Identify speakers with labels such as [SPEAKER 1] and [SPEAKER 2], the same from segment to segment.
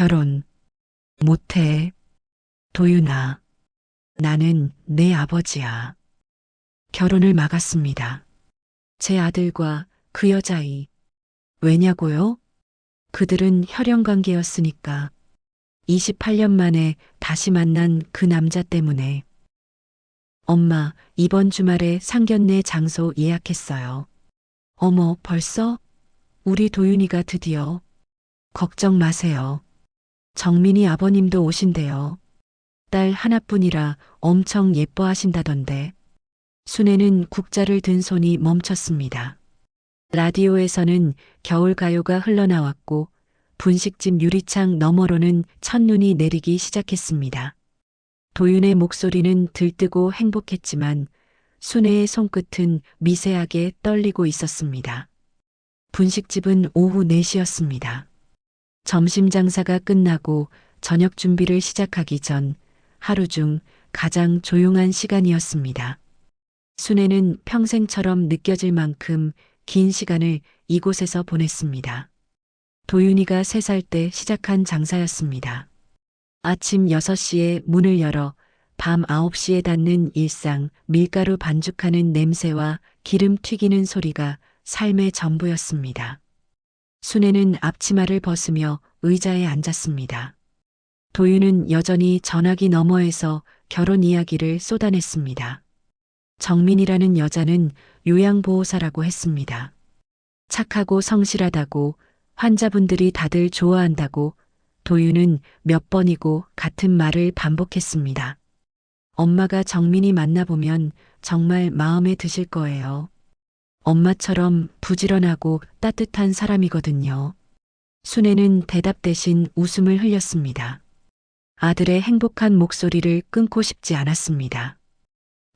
[SPEAKER 1] 결혼 못해. 도윤아, 나는 내 아버지야. 결혼을 막았습니다. 제 아들과 그 여자이. 왜냐고요? 그들은 혈연 관계였으니까. 28년 만에 다시 만난 그 남자 때문에. 엄마, 이번 주말에 상견례 장소 예약했어요. 어머, 벌써? 우리 도윤이가 드디어. 걱정 마세요. 정민이 아버님도 오신대요. 딸 하나뿐이라 엄청 예뻐하신다던데. 순애는 국자를 든 손이 멈췄습니다. 라디오에서는 겨울 가요가 흘러나왔고 분식집 유리창 너머로는 첫눈이 내리기 시작했습니다. 도윤의 목소리는 들뜨고 행복했지만 순애의 손끝은 미세하게 떨리고 있었습니다. 분식집은 오후 4시였습니다. 점심 장사가 끝나고 저녁 준비를 시작하기 전 하루 중 가장 조용한 시간이었습니다. 순애는 평생처럼 느껴질 만큼 긴 시간을 이곳에서 보냈습니다. 도윤이가 3살 때 시작한 장사였습니다. 아침 6시에 문을 열어 밤 9시에 닫는 일상, 밀가루 반죽하는 냄새와 기름 튀기는 소리가 삶의 전부였습니다. 순애는 앞치마를 벗으며 의자에 앉았습니다. 도윤은 여전히 전화기 너머에서 결혼 이야기를 쏟아냈습니다. 정민이라는 여자는 요양보호사라고 했습니다. 착하고 성실하다고, 환자분들이 다들 좋아한다고 도윤은 몇 번이고 같은 말을 반복했습니다. 엄마가 정민이 만나보면 정말 마음에 드실 거예요. 엄마처럼 부지런하고 따뜻한 사람이거든요. 순애는 대답 대신 웃음을 흘렸습니다. 아들의 행복한 목소리를 끊고 싶지 않았습니다.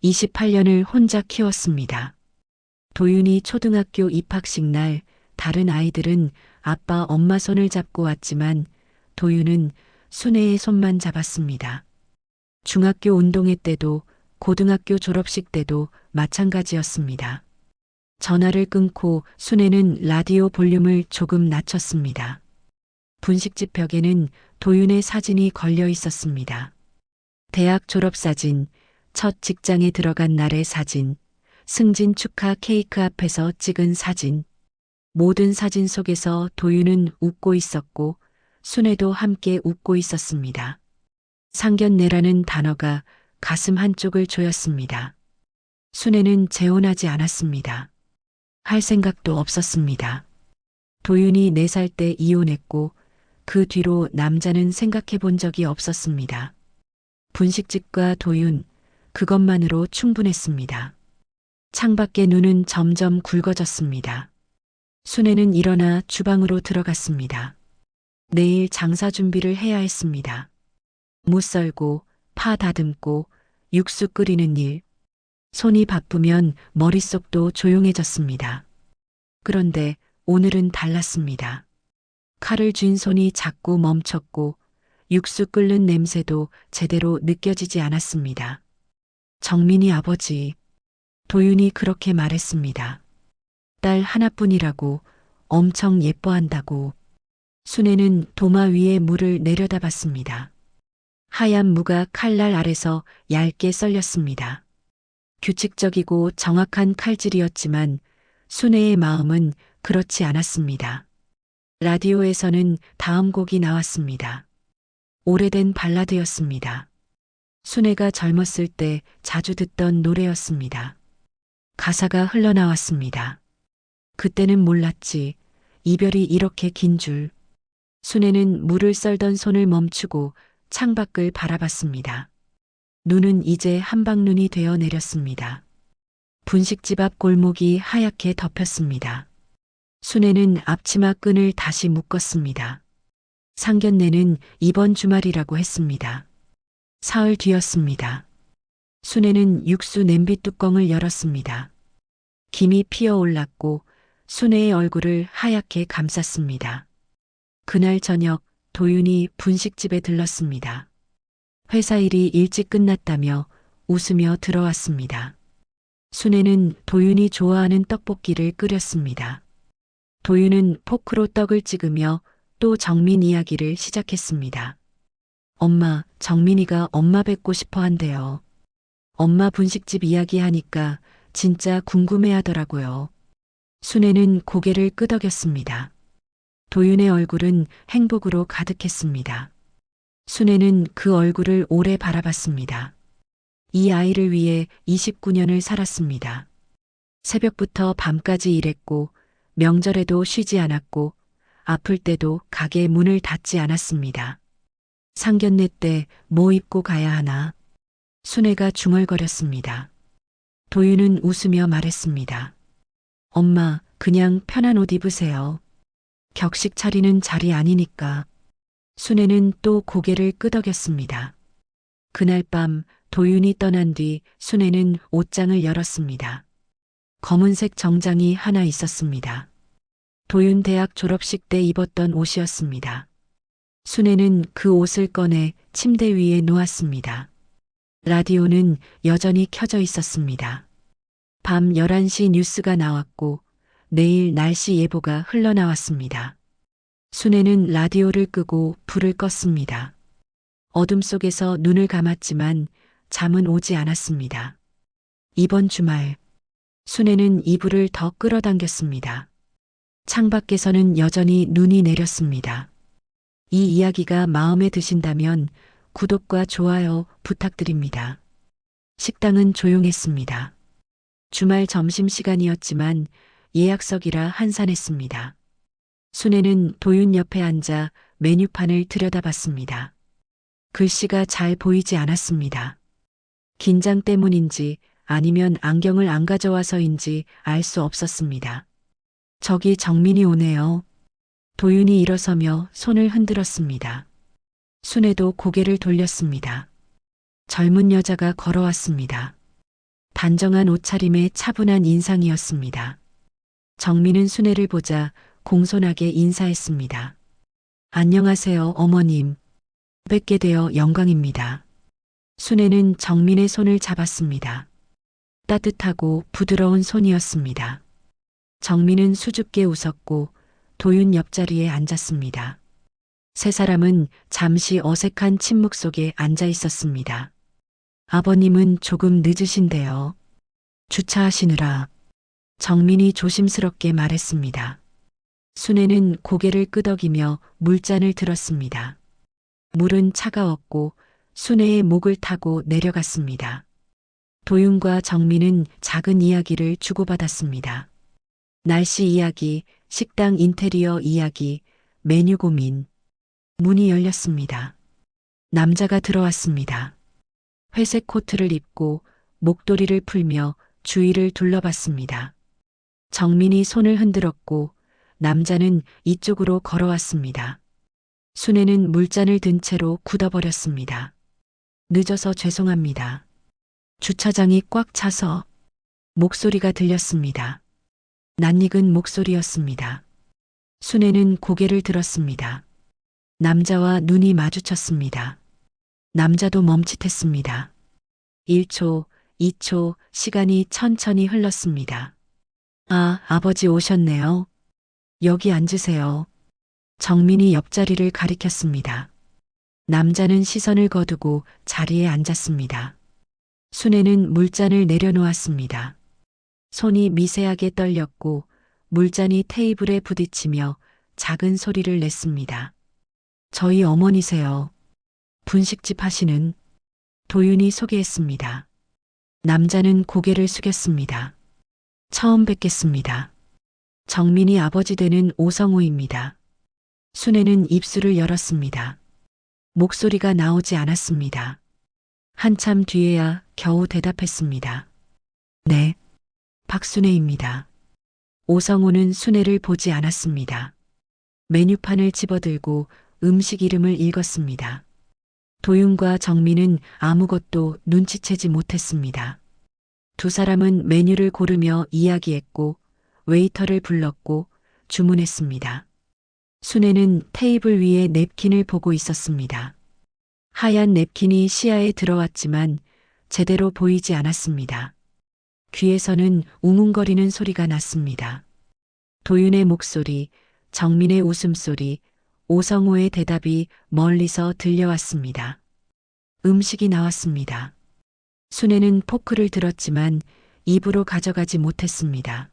[SPEAKER 1] 28년을 혼자 키웠습니다. 도윤이 초등학교 입학식 날 다른 아이들은 아빠 엄마 손을 잡고 왔지만 도윤은 순애의 손만 잡았습니다. 중학교 운동회 때도 고등학교 졸업식 때도 마찬가지였습니다. 전화를 끊고 순애는 라디오 볼륨을 조금 낮췄습니다. 분식집 벽에는 도윤의 사진이 걸려 있었습니다. 대학 졸업사진, 첫 직장에 들어간 날의 사진, 승진 축하 케이크 앞에서 찍은 사진. 모든 사진 속에서 도윤은 웃고 있었고 순애도 함께 웃고 있었습니다. 상견례라는 단어가 가슴 한쪽을 조였습니다. 순애는 재혼하지 않았습니다. 할 생각도 없었습니다. 도윤이 4살 때 이혼했고 그 뒤로 남자는 생각해 본 적이 없었습니다. 분식집과 도윤, 그것만으로 충분했습니다. 창밖의 눈은 점점 굵어졌습니다. 순애는 일어나 주방으로 들어갔습니다. 내일 장사 준비를 해야 했습니다. 무 썰고 파 다듬고 육수 끓이는 일. 손이 바쁘면 머릿속도 조용해졌습니다. 그런데 오늘은 달랐습니다. 칼을 쥔 손이 자꾸 멈췄고 육수 끓는 냄새도 제대로 느껴지지 않았습니다. 정민이 아버지, 도윤이 그렇게 말했습니다. 딸 하나뿐이라고, 엄청 예뻐한다고. 순애는 도마 위에 물을 내려다봤습니다. 하얀 무가 칼날 아래서 얇게 썰렸습니다. 규칙적이고 정확한 칼질이었지만 순애의 마음은 그렇지 않았습니다. 라디오에서는 다음 곡이 나왔습니다. 오래된 발라드였습니다. 순애가 젊었을 때 자주 듣던 노래였습니다. 가사가 흘러나왔습니다. 그때는 몰랐지. 이별이 이렇게 긴 줄. 순애는 물을 썰던 손을 멈추고 창밖을 바라봤습니다. 눈은 이제 한방눈이 되어 내렸습니다. 분식집 앞 골목이 하얗게 덮였습니다. 순애는 앞치마 끈을 다시 묶었습니다. 상견례는 이번 주말이라고 했습니다. 사흘 뒤였습니다. 순애는 육수 냄비 뚜껑을 열었습니다. 김이 피어올랐고 순애의 얼굴을 하얗게 감쌌습니다. 그날 저녁 도윤이 분식집에 들렀습니다. 회사 일이 일찍 끝났다며 웃으며 들어왔습니다. 순애는 도윤이 좋아하는 떡볶이를 끓였습니다. 도윤은 포크로 떡을 찍으며 또 정민 이야기를 시작했습니다. 엄마, 정민이가 엄마 뵙고 싶어 한대요. 엄마 분식집 이야기하니까 진짜 궁금해 하더라고요. 순애는 고개를 끄덕였습니다. 도윤의 얼굴은 행복으로 가득했습니다. 순애는 그 얼굴을 오래 바라봤습니다. 이 아이를 위해 29년을 살았습니다. 새벽부터 밤까지 일했고 명절에도 쉬지 않았고 아플 때도 가게 문을 닫지 않았습니다. 상견례 때 뭐 입고 가야 하나? 순애가 중얼거렸습니다. 도윤은 웃으며 말했습니다. 엄마, 그냥 편한 옷 입으세요. 격식 차리는 자리 아니니까. 순애는 또 고개를 끄덕였습니다. 그날 밤 도윤이 떠난 뒤 순애는 옷장을 열었습니다. 검은색 정장이 하나 있었습니다. 도윤 대학 졸업식 때 입었던 옷이었습니다. 순애는 그 옷을 꺼내 침대 위에 놓았습니다. 라디오는 여전히 켜져 있었습니다. 밤 11시 뉴스가 나왔고 내일 날씨 예보가 흘러나왔습니다. 순애는 라디오를 끄고 불을 껐습니다. 어둠 속에서 눈을 감았지만 잠은 오지 않았습니다. 이번 주말 순애는 이불을 더 끌어당겼습니다. 창밖에서는 여전히 눈이 내렸습니다. 이 이야기가 마음에 드신다면 구독과 좋아요 부탁드립니다. 식당은 조용했습니다. 주말 점심시간이었지만 예약석이라 한산했습니다. 순애는 도윤 옆에 앉아 메뉴판을 들여다봤습니다. 글씨가 잘 보이지 않았습니다. 긴장 때문인지 아니면 안경을 안 가져와서인지 알 수 없었습니다. 저기 정민이 오네요. 도윤이 일어서며 손을 흔들었습니다. 순애도 고개를 돌렸습니다. 젊은 여자가 걸어왔습니다. 단정한 옷차림에 차분한 인상이었습니다. 정민은 순애를 보자 공손하게 인사했습니다. 안녕하세요, 어머님. 뵙게 되어 영광입니다. 순애는 정민의 손을 잡았습니다. 따뜻하고 부드러운 손이었습니다. 정민은 수줍게 웃었고 도윤 옆자리에 앉았습니다. 세 사람은 잠시 어색한 침묵 속에 앉아 있었습니다. 아버님은 조금 늦으신데요. 주차하시느라. 정민이 조심스럽게 말했습니다. 순애는 고개를 끄덕이며 물잔을 들었습니다. 물은 차가웠고 순애의 목을 타고 내려갔습니다. 도윤과 정민은 작은 이야기를 주고받았습니다. 날씨 이야기, 식당 인테리어 이야기, 메뉴 고민. 문이 열렸습니다. 남자가 들어왔습니다. 회색 코트를 입고 목도리를 풀며 주위를 둘러봤습니다. 정민이 손을 흔들었고 남자는 이쪽으로 걸어왔습니다. 순애는 물잔을 든 채로 굳어버렸습니다. 늦어서 죄송합니다. 주차장이 꽉 차서. 목소리가 들렸습니다. 낯익은 목소리였습니다. 순애는 고개를 들었습니다. 남자와 눈이 마주쳤습니다. 남자도 멈칫했습니다. 1초, 2초, 시간이 천천히 흘렀습니다. 아, 아버지 오셨네요. 여기 앉으세요. 정민이 옆자리를 가리켰습니다. 남자는 시선을 거두고 자리에 앉았습니다. 순애는 물잔을 내려놓았습니다. 손이 미세하게 떨렸고 물잔이 테이블에 부딪히며 작은 소리를 냈습니다. 저희 어머니세요. 분식집 하시는. 도윤이 소개했습니다. 남자는 고개를 숙였습니다. 처음 뵙겠습니다. 정민이 아버지 되는 오성우입니다. 순애는 입술을 열었습니다. 목소리가 나오지 않았습니다. 한참 뒤에야 겨우 대답했습니다. 네, 박순애입니다. 오성우는 순애를 보지 않았습니다. 메뉴판을 집어들고 음식 이름을 읽었습니다. 도윤과 정민은 아무것도 눈치채지 못했습니다. 두 사람은 메뉴를 고르며 이야기했고 웨이터를 불렀고 주문했습니다. 순애는 테이블 위에 냅킨을 보고 있었습니다. 하얀 냅킨이 시야에 들어왔지만 제대로 보이지 않았습니다. 귀에서는 웅웅거리는 소리가 났습니다. 도윤의 목소리, 정민의 웃음소리, 오성호의 대답이 멀리서 들려왔습니다. 음식이 나왔습니다. 순애는 포크를 들었지만 입으로 가져가지 못했습니다.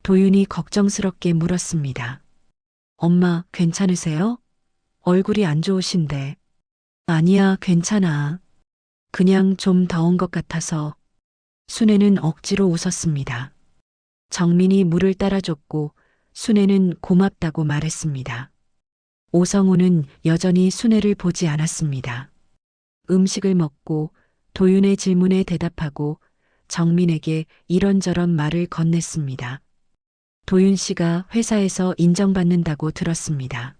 [SPEAKER 1] 도윤이 걱정스럽게 물었습니다. 엄마, 괜찮으세요? 얼굴이 안 좋으신데. 아니야, 괜찮아. 그냥 좀 더운 것 같아서. 순애는 억지로 웃었습니다. 정민이 물을 따라줬고 순애는 고맙다고 말했습니다. 오성우는 여전히 순애를 보지 않았습니다. 음식을 먹고 도윤의 질문에 대답하고 정민에게 이런저런 말을 건넸습니다. 도윤 씨가 회사에서 인정받는다고 들었습니다.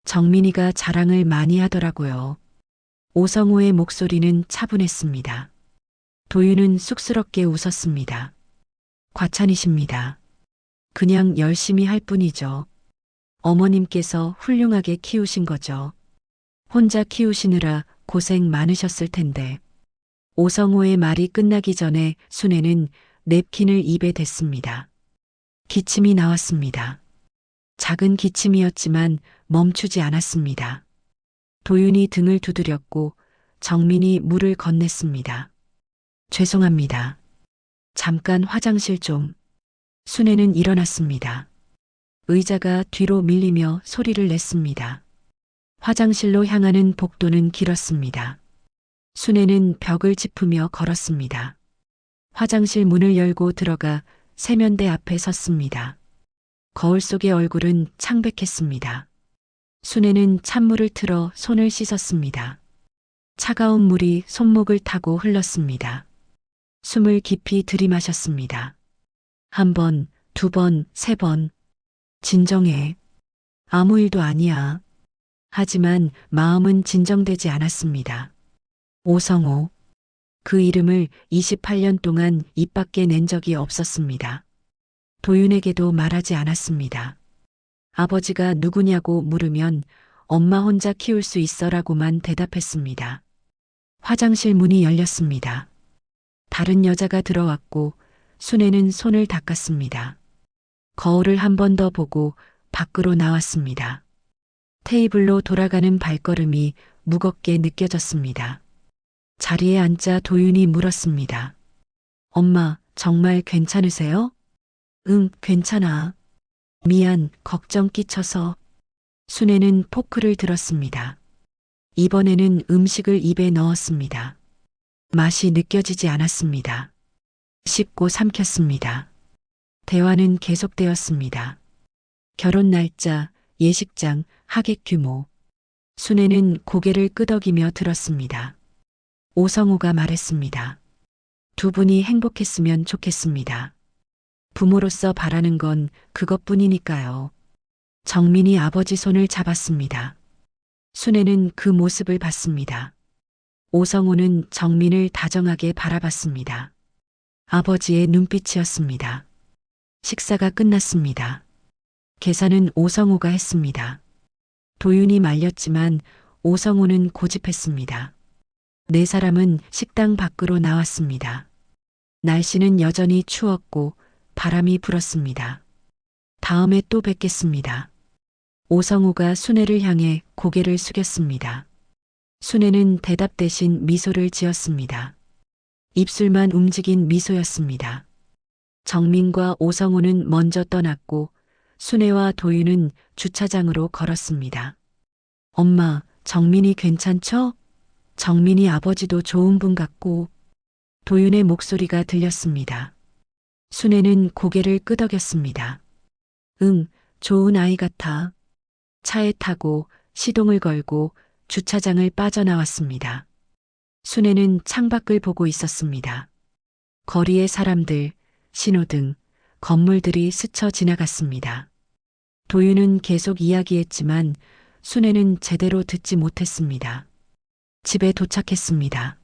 [SPEAKER 1] 정민이가 자랑을 많이 하더라고요. 오성우의 목소리는 차분했습니다. 도윤은 쑥스럽게 웃었습니다. 과찬이십니다. 그냥 열심히 할 뿐이죠. 어머님께서 훌륭하게 키우신 거죠. 혼자 키우시느라 고생 많으셨을 텐데. 오성호의 말이 끝나기 전에 순애는 냅킨을 입에 댔습니다. 기침이 나왔습니다. 작은 기침이었지만 멈추지 않았습니다. 도윤이 등을 두드렸고 정민이 물을 건넸습니다. 죄송합니다. 잠깐 화장실 좀. 순애는 일어났습니다. 의자가 뒤로 밀리며 소리를 냈습니다. 화장실로 향하는 복도는 길었습니다. 순애는 벽을 짚으며 걸었습니다. 화장실 문을 열고 들어가 세면대 앞에 섰습니다. 거울 속의 얼굴은 창백했습니다. 순애는 찬물을 틀어 손을 씻었습니다. 차가운 물이 손목을 타고 흘렀습니다. 숨을 깊이 들이마셨습니다. 한 번, 두 번, 세 번. 진정해. 아무 일도 아니야. 하지만 마음은 진정되지 않았습니다. 오성호. 그 이름을 28년 동안 입 밖에 낸 적이 없었습니다. 도윤에게도 말하지 않았습니다. 아버지가 누구냐고 물으면 엄마 혼자 키울 수 있어라고만 대답했습니다. 화장실 문이 열렸습니다. 다른 여자가 들어왔고 순애는 손을 닦았습니다. 거울을 한 번 더 보고 밖으로 나왔습니다. 테이블로 돌아가는 발걸음이 무겁게 느껴졌습니다. 자리에 앉자 도윤이 물었습니다. 엄마, 정말 괜찮으세요? 응, 괜찮아. 미안, 걱정 끼쳐서. 순애는 포크를 들었습니다. 이번에는 음식을 입에 넣었습니다. 맛이 느껴지지 않았습니다. 씹고 삼켰습니다. 대화는 계속되었습니다. 결혼 날짜, 예식장, 하객 규모. 순애는 고개를 끄덕이며 들었습니다. 오성우가 말했습니다. 두 분이 행복했으면 좋겠습니다. 부모로서 바라는 건 그것뿐이니까요. 정민이 아버지 손을 잡았습니다. 순애는 그 모습을 봤습니다. 오성우는 정민을 다정하게 바라봤습니다. 아버지의 눈빛이었습니다. 식사가 끝났습니다. 계산은 오성우가 했습니다. 도윤이 말렸지만 오성우는 고집했습니다. 네 사람은 식당 밖으로 나왔습니다. 날씨는 여전히 추웠고 바람이 불었습니다. 다음에 또 뵙겠습니다. 오성우가 순애를 향해 고개를 숙였습니다. 순애는 대답 대신 미소를 지었습니다. 입술만 움직인 미소였습니다. 정민과 오성우는 먼저 떠났고 순애와 도윤은 주차장으로 걸었습니다. 엄마, 정민이 괜찮죠? 정민이 아버지도 좋은 분 같고. 도윤의 목소리가 들렸습니다. 순애는 고개를 끄덕였습니다. 응, 좋은 아이 같아. 차에 타고 시동을 걸고 주차장을 빠져나왔습니다. 순애는 창밖을 보고 있었습니다. 거리의 사람들, 신호등, 건물들이 스쳐 지나갔습니다. 도윤은 계속 이야기했지만 순애는 제대로 듣지 못했습니다. 집에 도착했습니다.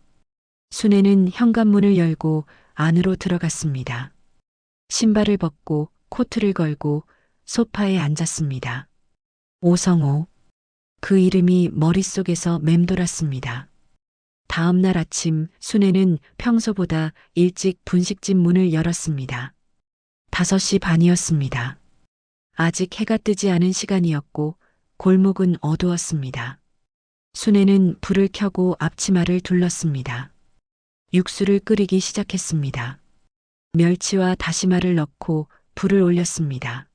[SPEAKER 1] 순애는 현관문을 열고 안으로 들어갔습니다. 신발을 벗고 코트를 걸고 소파에 앉았습니다. 오성호. 그 이름이 머릿속에서 맴돌았습니다. 다음 날 아침 순애는 평소보다 일찍 분식집 문을 열었습니다. 5시 반이었습니다. 아직 해가 뜨지 않은 시간이었고 골목은 어두웠습니다. 순애는 불을 켜고 앞치마를 둘렀습니다. 육수를 끓이기 시작했습니다. 멸치와 다시마를 넣고 불을 올렸습니다.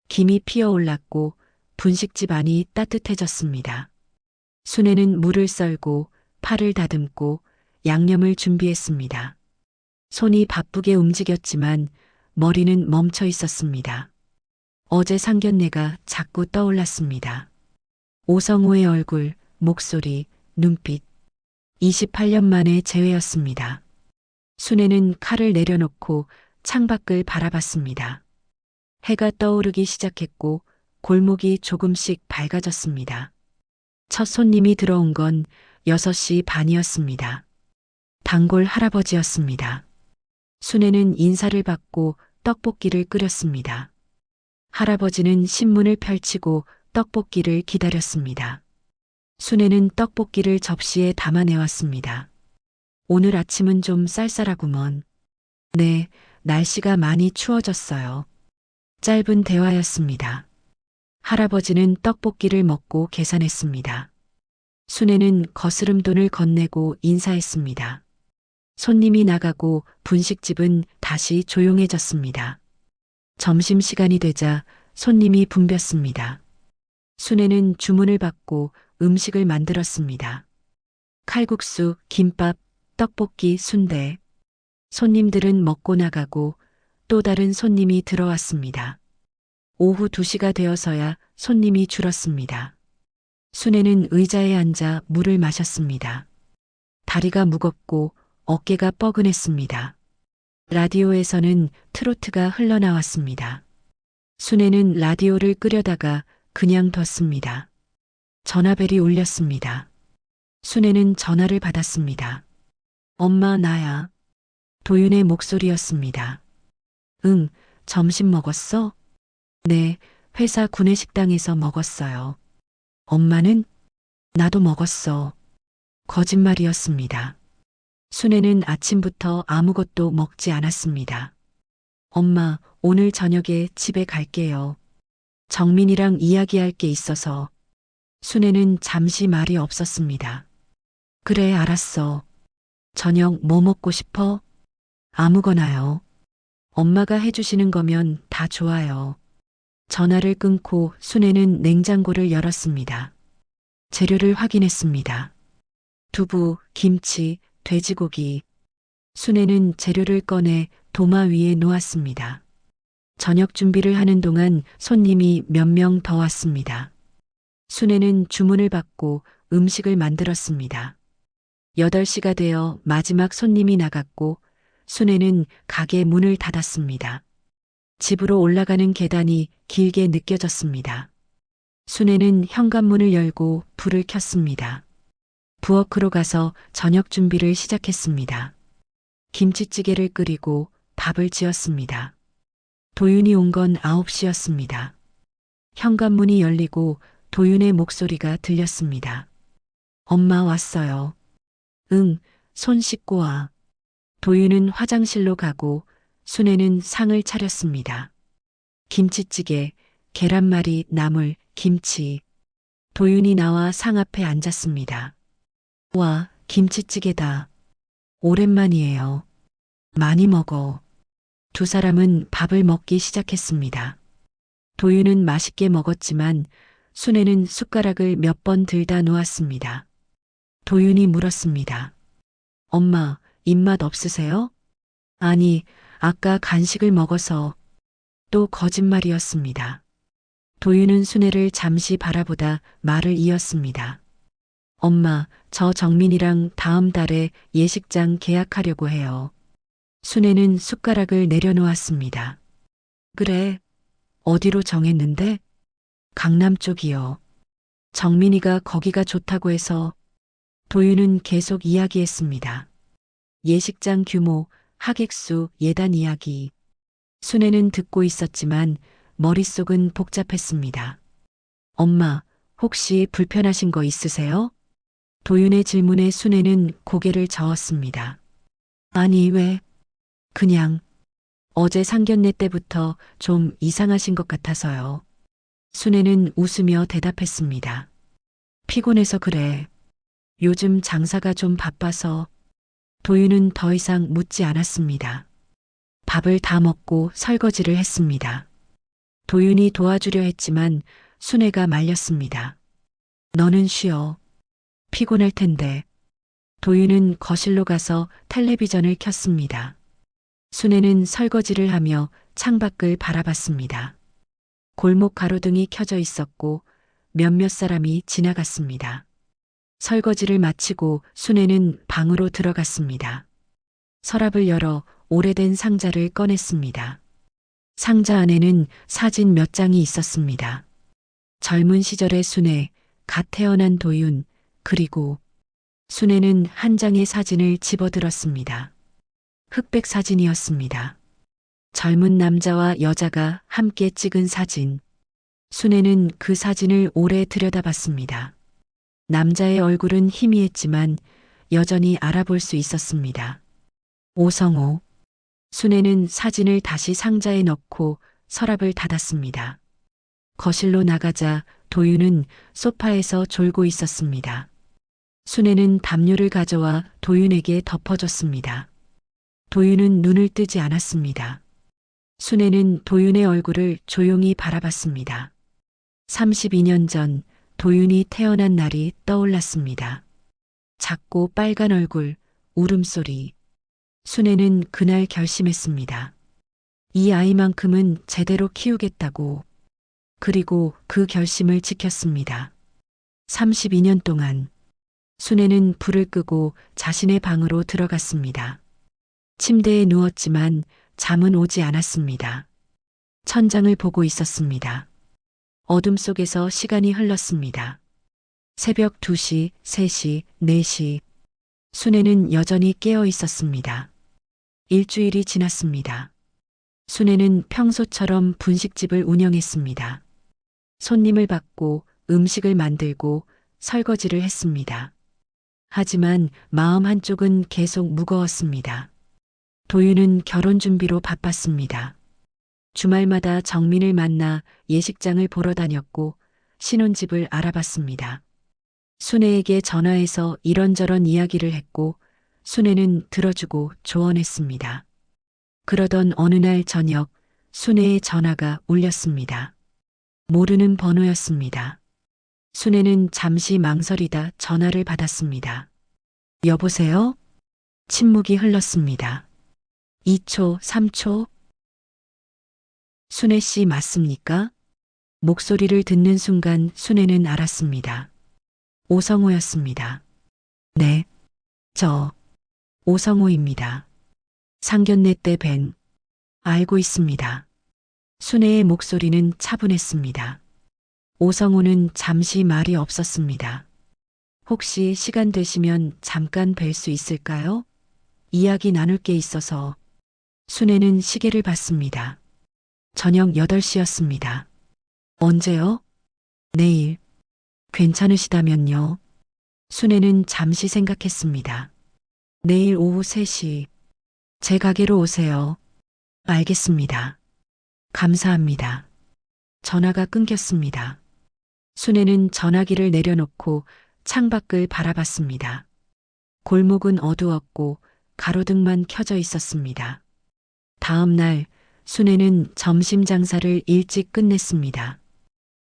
[SPEAKER 1] 김이 피어올랐고 분식집 안이 따뜻해졌습니다. 순애는 물을 썰고 파를 다듬고 양념을 준비했습니다. 손이 바쁘게 움직였지만 머리는 멈춰 있었습니다. 어제 상견례가 자꾸 떠올랐습니다. 오성우의 얼굴, 목소리, 눈빛. 28년 만에 재회였습니다. 순애는 칼을 내려놓고 창밖을 바라봤습니다. 해가 떠오르기 시작했고 골목이 조금씩 밝아졌습니다. 첫 손님이 들어온 건 6시 반이었습니다. 단골 할아버지였습니다. 순애는 인사를 받고 떡볶이를 끓였습니다. 할아버지는 신문을 펼치고 떡볶이를 기다렸습니다. 순애는 떡볶이를 접시에 담아내왔습니다. 오늘 아침은 좀 쌀쌀하구먼. 네, 날씨가 많이 추워졌어요. 짧은 대화였습니다. 할아버지는 떡볶이를 먹고 계산했습니다. 순애는 거스름 돈을 건네고 인사했습니다. 손님이 나가고 분식집은 다시 조용해졌습니다. 점심시간이 되자 손님이 붐볐습니다. 순애는 주문을 받고 음식을 만들었습니다. 칼국수, 김밥, 떡볶이, 순대. 손님들은 먹고 나가고 또 다른 손님이 들어왔습니다. 오후 2시가 되어서야 손님이 줄었습니다. 순애는 의자에 앉아 물을 마셨습니다. 다리가 무겁고 어깨가 뻐근했습니다. 라디오에서는 트로트가 흘러나왔습니다. 순애는 라디오를 끄려다가 그냥 뒀습니다. 전화벨이 울렸습니다. 순애는 전화를 받았습니다. 엄마, 나야. 도윤의 목소리였습니다. 응, 점심 먹었어? 네, 회사 구내식당에서 먹었어요. 엄마는? 나도 먹었어. 거짓말이었습니다. 순애는 아침부터 아무것도 먹지 않았습니다. 엄마, 오늘 저녁에 집에 갈게요. 정민이랑 이야기할 게 있어서. 순애는 잠시 말이 없었습니다. 그래, 알았어. 저녁 뭐 먹고 싶어? 아무거나요. 엄마가 해주시는 거면 다 좋아요. 전화를 끊고 순애는 냉장고를 열었습니다. 재료를 확인했습니다. 두부, 김치, 돼지고기. 순애는 재료를 꺼내 도마 위에 놓았습니다. 저녁 준비를 하는 동안 손님이 몇 명 더 왔습니다. 순애는 주문을 받고 음식을 만들었습니다. 8시가 되어 마지막 손님이 나갔고 순애는 가게 문을 닫았습니다. 집으로 올라가는 계단이 길게 느껴졌습니다. 순애는 현관문을 열고 불을 켰습니다. 부엌으로 가서 저녁 준비를 시작했습니다. 김치찌개를 끓이고 밥을 지었습니다. 도윤이 온 건 9시였습니다. 현관문이 열리고 도윤의 목소리가 들렸습니다. 엄마 왔어요. 응, 손 씻고 와. 도윤은 화장실로 가고 순애는 상을 차렸습니다. 김치찌개, 계란말이, 나물, 김치. 도윤이 나와 상 앞에 앉았습니다. 와, 김치찌개다. 오랜만이에요. 많이 먹어. 두 사람은 밥을 먹기 시작했습니다. 도윤은 맛있게 먹었지만 순애는 숟가락을 몇 번 들다 놓았습니다. 도윤이 물었습니다. 엄마, 입맛 없으세요? 아니, 아까 간식을 먹어서. 또 거짓말이었습니다. 도윤은 순애를 잠시 바라보다 말을 이었습니다. 엄마, 저 정민이랑 다음 달에 예식장 계약하려고 해요. 순애는 숟가락을 내려놓았습니다. 그래, 어디로 정했는데? 강남 쪽이요. 정민이가 거기가 좋다고 해서. 도윤은 계속 이야기했습니다. 예식장 규모, 하객수, 예단 이야기. 순애는 듣고 있었지만 머릿속은 복잡했습니다. 엄마, 혹시 불편하신 거 있으세요? 도윤의 질문에 순애는 고개를 저었습니다. 아니, 왜? 그냥 어제 상견례 때부터 좀 이상하신 것 같아서요. 순애는 웃으며 대답했습니다. 피곤해서 그래. 요즘 장사가 좀 바빠서. 도윤은 더 이상 묻지 않았습니다. 밥을 다 먹고 설거지를 했습니다. 도윤이 도와주려 했지만 순애가 말렸습니다. 너는 쉬어. 피곤할 텐데. 도윤은 거실로 가서 텔레비전을 켰습니다. 순애는 설거지를 하며 창밖을 바라봤습니다. 골목 가로등이 켜져 있었고 몇몇 사람이 지나갔습니다. 설거지를 마치고 순애는 방으로 들어갔습니다. 서랍을 열어 오래된 상자를 꺼냈습니다. 상자 안에는 사진 몇 장이 있었습니다. 젊은 시절의 순애, 갓 태어난 도윤, 그리고 순애는 한 장의 사진을 집어들었습니다. 흑백 사진이었습니다. 젊은 남자와 여자가 함께 찍은 사진. 순애는 그 사진을 오래 들여다봤습니다. 남자의 얼굴은 희미했지만 여전히 알아볼 수 있었습니다. 오성호. 순애는 사진을 다시 상자에 넣고 서랍을 닫았습니다. 거실로 나가자 도윤은 소파에서 졸고 있었습니다. 순애는 담요를 가져와 도윤에게 덮어줬습니다. 도윤은 눈을 뜨지 않았습니다. 순애는 도윤의 얼굴을 조용히 바라봤습니다. 32년 전 도윤이 태어난 날이 떠올랐습니다. 작고 빨간 얼굴, 울음소리. 순애는 그날 결심했습니다. 이 아이만큼은 제대로 키우겠다고. 그리고 그 결심을 지켰습니다. 32년 동안 순애는 불을 끄고 자신의 방으로 들어갔습니다. 침대에 누웠지만 잠은 오지 않았습니다. 천장을 보고 있었습니다. 어둠 속에서 시간이 흘렀습니다. 새벽 2시, 3시, 4시. 순애는 여전히 깨어 있었습니다. 일주일이 지났습니다. 순애는 평소처럼 분식집을 운영했습니다. 손님을 받고 음식을 만들고 설거지를 했습니다. 하지만 마음 한쪽은 계속 무거웠습니다. 도윤은 결혼 준비로 바빴습니다. 주말마다 정민을 만나 예식장을 보러 다녔고 신혼집을 알아봤습니다. 순애에게 전화해서 이런저런 이야기를 했고 순애는 들어주고 조언했습니다. 그러던 어느 날 저녁 순애의 전화가 울렸습니다. 모르는 번호였습니다. 순애는 잠시 망설이다 전화를 받았습니다. 여보세요? 침묵이 흘렀습니다. 2초, 3초. 순애 씨 맞습니까? 목소리를 듣는 순간 순애는 알았습니다. 오성호였습니다. 네, 저 오성호입니다. 상견례 때 뵌. 알고 있습니다. 순애의 목소리는 차분했습니다. 오성호는 잠시 말이 없었습니다. 혹시 시간 되시면 잠깐 뵐 수 있을까요? 이야기 나눌 게 있어서. 순애는 시계를 봤습니다. 저녁 8시였습니다. 언제요? 내일. 괜찮으시다면요. 순애는 잠시 생각했습니다. 내일 오후 3시. 제 가게로 오세요. 알겠습니다. 감사합니다. 전화가 끊겼습니다. 순애는 전화기를 내려놓고 창밖을 바라봤습니다. 골목은 어두웠고 가로등만 켜져 있었습니다. 다음 날 순애는 점심 장사를 일찍 끝냈습니다.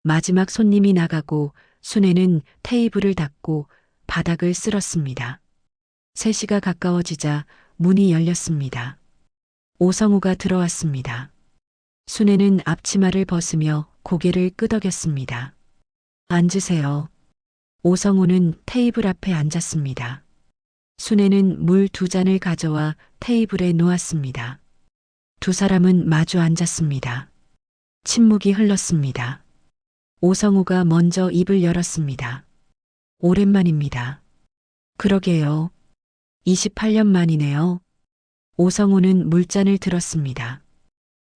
[SPEAKER 1] 마지막 손님이 나가고 순애는 테이블을 닫고 바닥을 쓸었습니다. 3시가 가까워지자 문이 열렸습니다. 오성우가 들어왔습니다. 순애는 앞치마를 벗으며 고개를 끄덕였습니다. 앉으세요. 오성우는 테이블 앞에 앉았습니다. 순애는 물 2잔을 가져와 테이블에 놓았습니다. 두 사람은 마주 앉았습니다. 침묵이 흘렀습니다. 오성우가 먼저 입을 열었습니다. 오랜만입니다. 그러게요. 28년 만이네요. 오성우는 물잔을 들었습니다.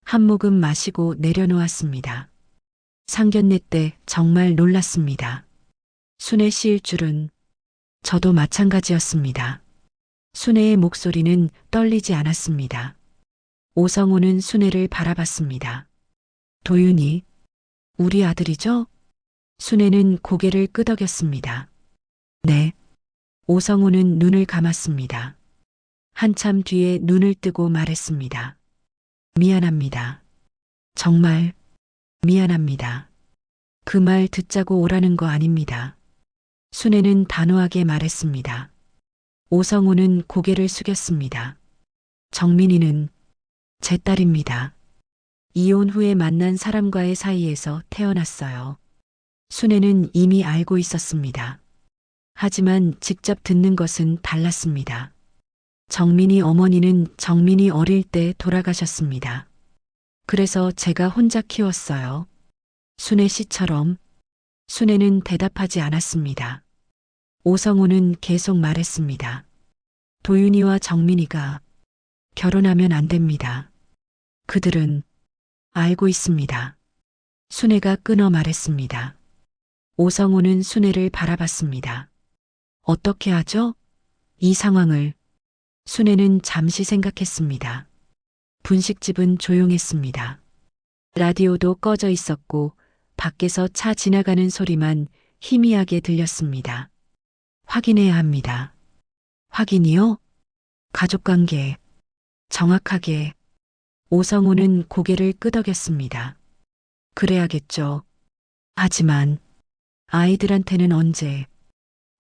[SPEAKER 1] 한 모금 마시고 내려놓았습니다. 상견례 때 정말 놀랐습니다. 순애 씨일 줄은. 저도 마찬가지였습니다. 순애의 목소리는 떨리지 않았습니다. 오성우는 순애를 바라봤습니다. 도윤이. 우리 아들이죠? 순애는 고개를 끄덕였습니다. 네. 오성우는 눈을 감았습니다. 한참 뒤에 눈을 뜨고 말했습니다. 미안합니다. 정말 미안합니다. 그 말 듣자고 오라는 거 아닙니다. 순애는 단호하게 말했습니다. 오성우는 고개를 숙였습니다. 정민이는 제 딸입니다. 이혼 후에 만난 사람과의 사이에서 태어났어요. 순애는 이미 알고 있었습니다. 하지만 직접 듣는 것은 달랐습니다. 정민이 어머니는 정민이 어릴 때 돌아가셨습니다. 그래서 제가 혼자 키웠어요. 순애 씨처럼. 순애는 대답하지 않았습니다. 오성우는 계속 말했습니다. 도윤이와 정민이가 결혼하면 안 됩니다. 그들은 알고 있습니다. 순애가 끊어 말했습니다. 오성우는 순애를 바라봤습니다. 어떻게 하죠? 이 상황을. 순애는 잠시 생각했습니다. 분식집은 조용했습니다. 라디오도 꺼져 있었고 밖에서 차 지나가는 소리만 희미하게 들렸습니다. 확인해야 합니다. 확인이요? 가족관계. 정확하게. 오성우는 고개를 끄덕였습니다. 그래야겠죠. 하지만 아이들한테는 언제?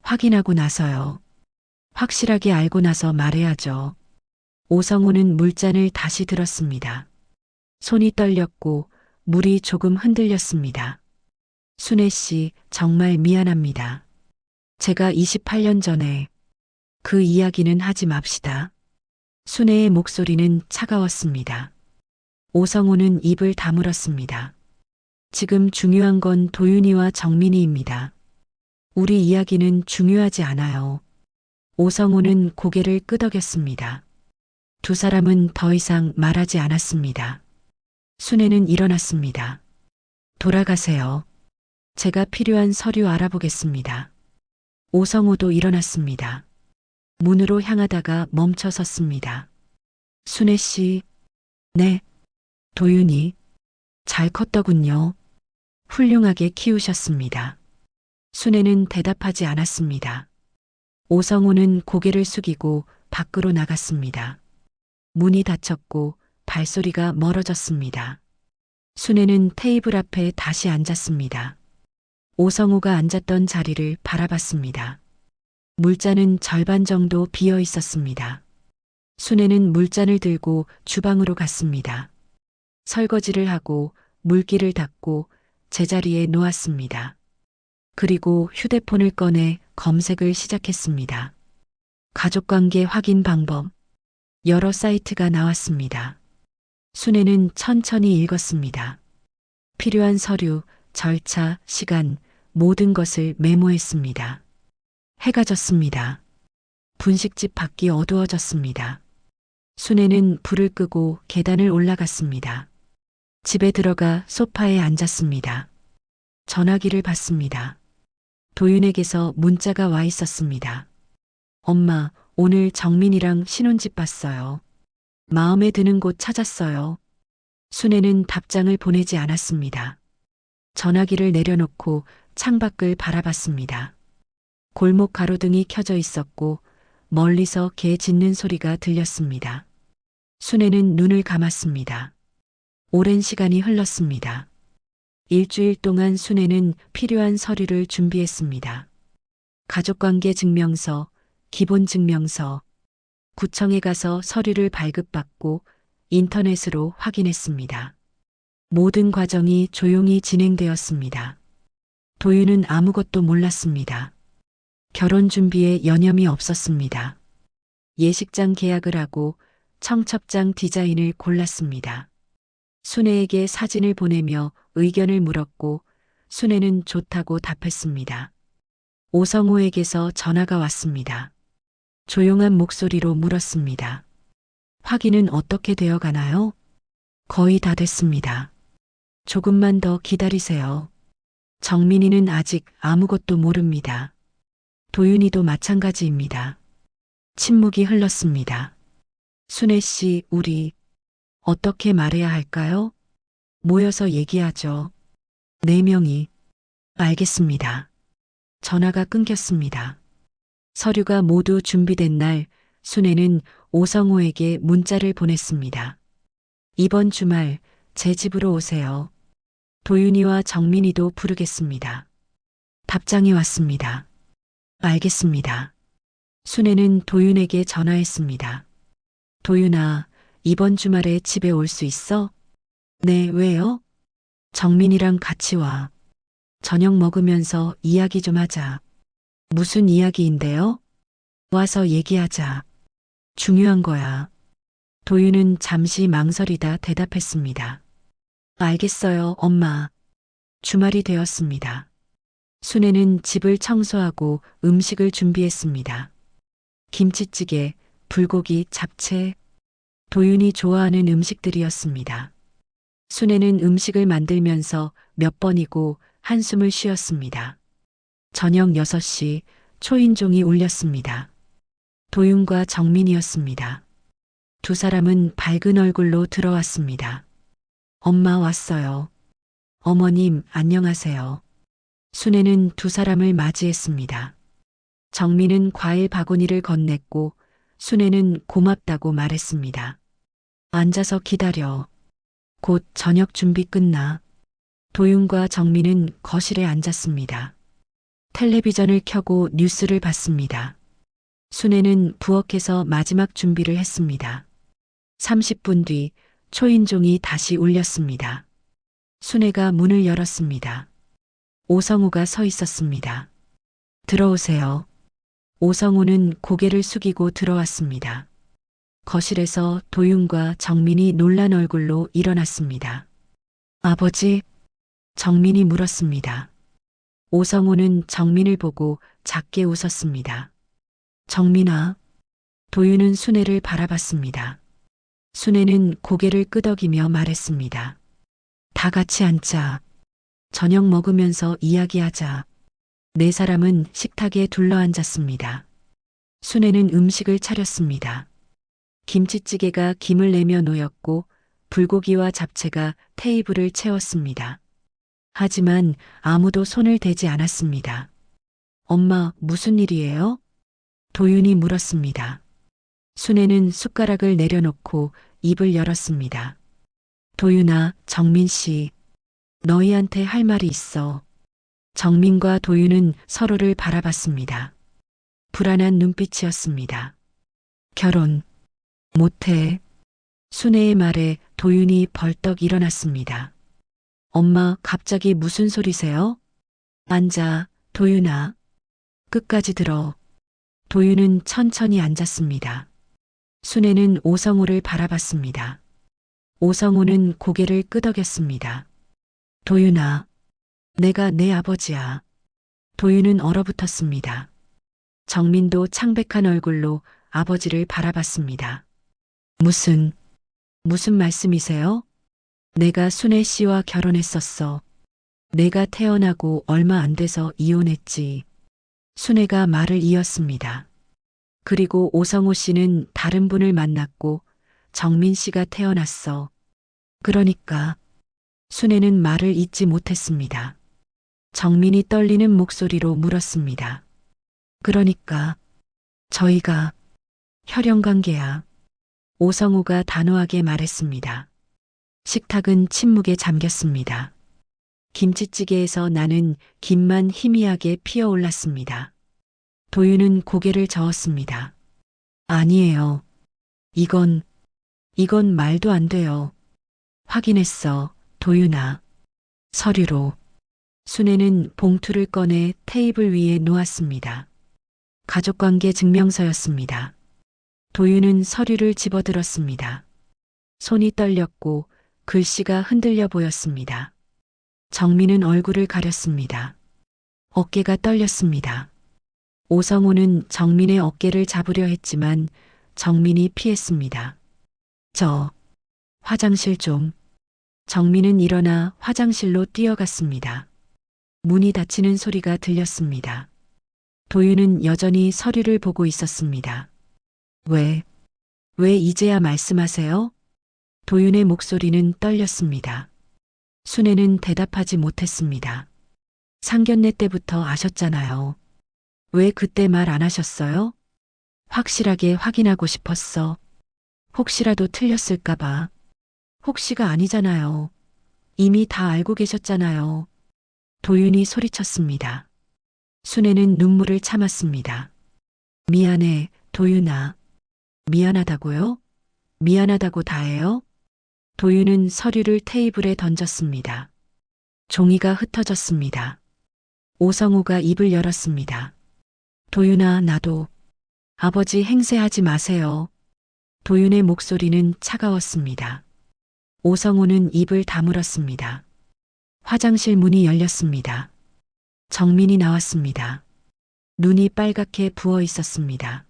[SPEAKER 1] 확인하고 나서요. 확실하게 알고 나서 말해야죠. 오성우는 물잔을 다시 들었습니다. 손이 떨렸고 물이 조금 흔들렸습니다. 순애 씨, 정말 미안합니다. 제가 28년 전에 그 이야기는 하지 맙시다. 순애의 목소리는 차가웠습니다. 오성우는 입을 다물었습니다. 지금 중요한 건 도윤이와 정민이입니다. 우리 이야기는 중요하지 않아요. 오성우는 고개를 끄덕였습니다. 두 사람은 더 이상 말하지 않았습니다. 순애는 일어났습니다. 돌아가세요. 제가 필요한 서류 알아보겠습니다. 오성우도 일어났습니다. 문으로 향하다가 멈춰 섰습니다. 순애 씨, 네. 도윤이, 잘 컸더군요. 훌륭하게 키우셨습니다. 순애는 대답하지 않았습니다. 오성우는 고개를 숙이고 밖으로 나갔습니다. 문이 닫혔고 발소리가 멀어졌습니다. 순애는 테이블 앞에 다시 앉았습니다. 오성우가 앉았던 자리를 바라봤습니다. 물잔은 절반 정도 비어 있었습니다. 순애는 물잔을 들고 주방으로 갔습니다. 설거지를 하고 물기를 닦고 제자리에 놓았습니다. 그리고 휴대폰을 꺼내 검색을 시작했습니다. 가족관계 확인 방법. 여러 사이트가 나왔습니다. 순애는 천천히 읽었습니다. 필요한 서류, 절차, 시간, 모든 것을 메모했습니다. 해가 졌습니다. 분식집 밖이 어두워졌습니다. 순애는 불을 끄고 계단을 올라갔습니다. 집에 들어가 소파에 앉았습니다. 전화기를 봤습니다. 도윤에게서 문자가 와 있었습니다. 엄마, 오늘 정민이랑 신혼집 봤어요. 마음에 드는 곳 찾았어요. 순애는 답장을 보내지 않았습니다. 전화기를 내려놓고 창밖을 바라봤습니다. 골목 가로등이 켜져 있었고 멀리서 개 짖는 소리가 들렸습니다. 순애는 눈을 감았습니다. 오랜 시간이 흘렀습니다. 일주일 동안 순애는 필요한 서류를 준비했습니다. 가족관계 증명서, 기본증명서, 구청에 가서 서류를 발급받고 인터넷으로 확인했습니다. 모든 과정이 조용히 진행되었습니다. 도윤은 아무것도 몰랐습니다. 결혼 준비에 여념이 없었습니다. 예식장 계약을 하고 청첩장 디자인을 골랐습니다. 순애에게 사진을 보내며 의견을 물었고 순애는 좋다고 답했습니다. 오성우에게서 전화가 왔습니다. 조용한 목소리로 물었습니다. 확인은 어떻게 되어 가나요? 거의 다 됐습니다. 조금만 더 기다리세요. 정민이는 아직 아무것도 모릅니다. 도윤이도 마찬가지입니다. 침묵이 흘렀습니다. 순애 씨, 우리 어떻게 말해야 할까요? 모여서 얘기하죠. 4명이. 알겠습니다. 전화가 끊겼습니다. 서류가 모두 준비된 날 순애는 오성우에게 문자를 보냈습니다. 이번 주말 제 집으로 오세요. 도윤이와 정민이도 부르겠습니다. 답장이 왔습니다. 알겠습니다. 순애는 도윤에게 전화했습니다. 도윤아, 이번 주말에 집에 올 수 있어? 네, 왜요? 정민이랑 같이 와. 저녁 먹으면서 이야기 좀 하자. 무슨 이야기인데요? 와서 얘기하자. 중요한 거야. 도윤은 잠시 망설이다 대답했습니다. 알겠어요, 엄마. 주말이 되었습니다. 순애는 집을 청소하고 음식을 준비했습니다. 김치찌개, 불고기, 잡채, 도윤이 좋아하는 음식들이었습니다. 순애는 음식을 만들면서 몇 번이고 한숨을 쉬었습니다. 저녁 6시 초인종이 울렸습니다. 도윤과 정민이었습니다. 두 사람은 밝은 얼굴로 들어왔습니다. 엄마 왔어요. 어머님, 안녕하세요. 순애는 두 사람을 맞이했습니다. 정민은 과일 바구니를 건넸고 순애는 고맙다고 말했습니다. 앉아서 기다려. 곧 저녁 준비 끝나. 도윤과 정민은 거실에 앉았습니다. 텔레비전을 켜고 뉴스를 봤습니다. 순애는 부엌에서 마지막 준비를 했습니다. 30분 뒤 초인종이 다시 울렸습니다. 순애가 문을 열었습니다. 오성우가 서 있었습니다. 들어오세요. 오성우는 고개를 숙이고 들어왔습니다. 거실에서 도윤과 정민이 놀란 얼굴로 일어났습니다. 아버지? 정민이 물었습니다. 오성우는 정민을 보고 작게 웃었습니다. 정민아. 도윤은 순애를 바라봤습니다. 순애는 고개를 끄덕이며 말했습니다. 다 같이 앉자. 저녁 먹으면서 이야기하자. 네 사람은 식탁에 둘러앉았습니다. 순애는 음식을 차렸습니다. 김치찌개가 김을 내며 놓였고 불고기와 잡채가 테이블을 채웠습니다. 하지만 아무도 손을 대지 않았습니다. 엄마, 무슨 일이에요? 도윤이 물었습니다. 순애는 숟가락을 내려놓고 입을 열었습니다. 도윤아, 정민 씨, 너희한테 할 말이 있어. 정민과 도윤은 서로를 바라봤습니다. 불안한 눈빛이었습니다. 결혼 못해. 순애의 말에 도윤이 벌떡 일어났습니다. 엄마, 갑자기 무슨 소리세요? 앉아, 도윤아. 끝까지 들어. 도윤은 천천히 앉았습니다. 순애는 오성우를 바라봤습니다. 오성우는 고개를 끄덕였습니다. 도윤아, 내가 내 아버지야. 도윤은 얼어붙었습니다. 정민도 창백한 얼굴로 아버지를 바라봤습니다. 무슨 말씀이세요? 내가 순애 씨와 결혼했었어. 내가 태어나고 얼마 안 돼서 이혼했지. 순애가 말을 이었습니다. 그리고 오성우 씨는 다른 분을 만났고 정민 씨가 태어났어. 그러니까. 순애는 말을 잇지 못했습니다. 정민이 떨리는 목소리로 물었습니다. 그러니까 저희가 혈연관계야. 오성우가 단호하게 말했습니다. 식탁은 침묵에 잠겼습니다. 김치찌개에서 나는 김만 희미하게 피어올랐습니다. 도윤은 고개를 저었습니다. 아니에요. 이건 말도 안 돼요. 확인했어, 도윤아. 서류로. 순애는 봉투를 꺼내 테이블 위에 놓았습니다. 가족관계 증명서였습니다. 도윤은 서류를 집어들었습니다. 손이 떨렸고 글씨가 흔들려 보였습니다. 정민은 얼굴을 가렸습니다. 어깨가 떨렸습니다. 오성우는 정민의 어깨를 잡으려 했지만 정민이 피했습니다. 저 화장실 좀. 정민은 일어나 화장실로 뛰어갔습니다. 문이 닫히는 소리가 들렸습니다. 도윤은 여전히 서류를 보고 있었습니다. 왜 이제야 말씀하세요? 도윤의 목소리는 떨렸습니다. 순애는 대답하지 못했습니다. 상견례 때부터 아셨잖아요. 왜 그때 말 안 하셨어요? 확실하게 확인하고 싶었어. 혹시라도 틀렸을까봐. 혹시가 아니잖아요. 이미 다 알고 계셨잖아요. 도윤이 소리쳤습니다. 순애는 눈물을 참았습니다. 미안해, 도윤아. 미안하다고요? 미안하다고 다해요? 도윤은 서류를 테이블에 던졌습니다. 종이가 흩어졌습니다. 오성우가 입을 열었습니다. 도윤아, 나도. 아버지 행세하지 마세요. 도윤의 목소리는 차가웠습니다. 오성우는 입을 다물었습니다. 화장실 문이 열렸습니다. 정민이 나왔습니다. 눈이 빨갛게 부어 있었습니다.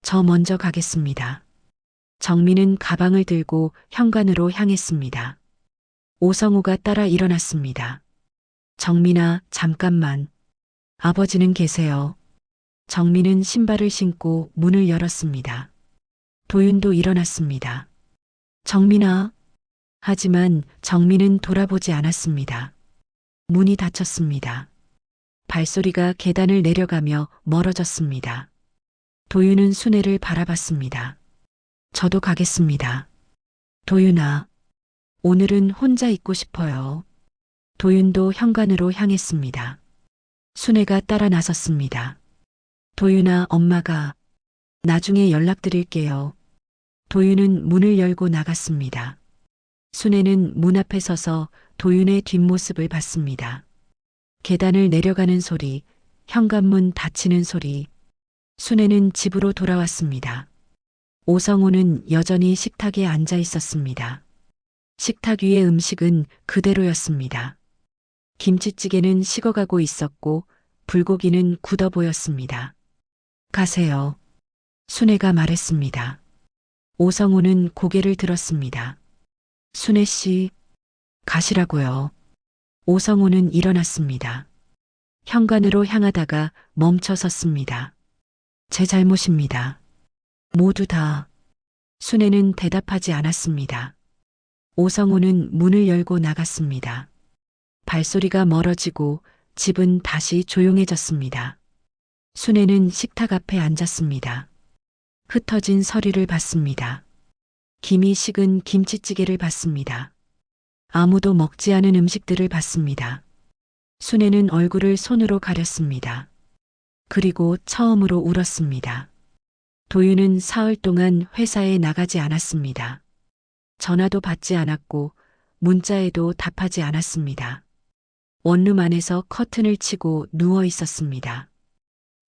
[SPEAKER 1] 저 먼저 가겠습니다. 정민은 가방을 들고 현관으로 향했습니다. 오성우가 따라 일어났습니다. 정민아, 잠깐만. 아버지는 계세요. 정민은 신발을 신고 문을 열었습니다. 도윤도 일어났습니다. 정민아. 하지만 정민은 돌아보지 않았습니다. 문이 닫혔습니다. 발소리가 계단을 내려가며 멀어졌습니다. 도윤은 순애를 바라봤습니다. 저도 가겠습니다. 도윤아, 오늘은 혼자 있고 싶어요. 도윤도 현관으로 향했습니다. 순애가 따라 나섰습니다. 도윤아, 엄마가 나중에 연락드릴게요. 도윤은 문을 열고 나갔습니다. 순애는 문 앞에 서서 도윤의 뒷모습을 봤습니다. 계단을 내려가는 소리, 현관문 닫히는 소리. 순애는 집으로 돌아왔습니다. 오성우는 여전히 식탁에 앉아 있었습니다. 식탁 위의 음식은 그대로였습니다. 김치찌개는 식어가고 있었고 불고기는 굳어 보였습니다. 가세요. 순애가 말했습니다. 오성우는 고개를 들었습니다. 순애 씨, 가시라고요. 오성우는 일어났습니다. 현관으로 향하다가 멈춰 섰습니다. 제 잘못입니다. 모두 다. 순애는 대답하지 않았습니다. 오성우는 문을 열고 나갔습니다. 발소리가 멀어지고 집은 다시 조용해졌습니다. 순애는 식탁 앞에 앉았습니다. 흩어진 서류를 봤습니다. 김이 식은 김치찌개를 봤습니다. 아무도 먹지 않은 음식들을 봤습니다. 순애는 얼굴을 손으로 가렸습니다. 그리고 처음으로 울었습니다. 도윤은 사흘 동안 회사에 나가지 않았습니다. 전화도 받지 않았고 문자에도 답하지 않았습니다. 원룸 안에서 커튼을 치고 누워 있었습니다.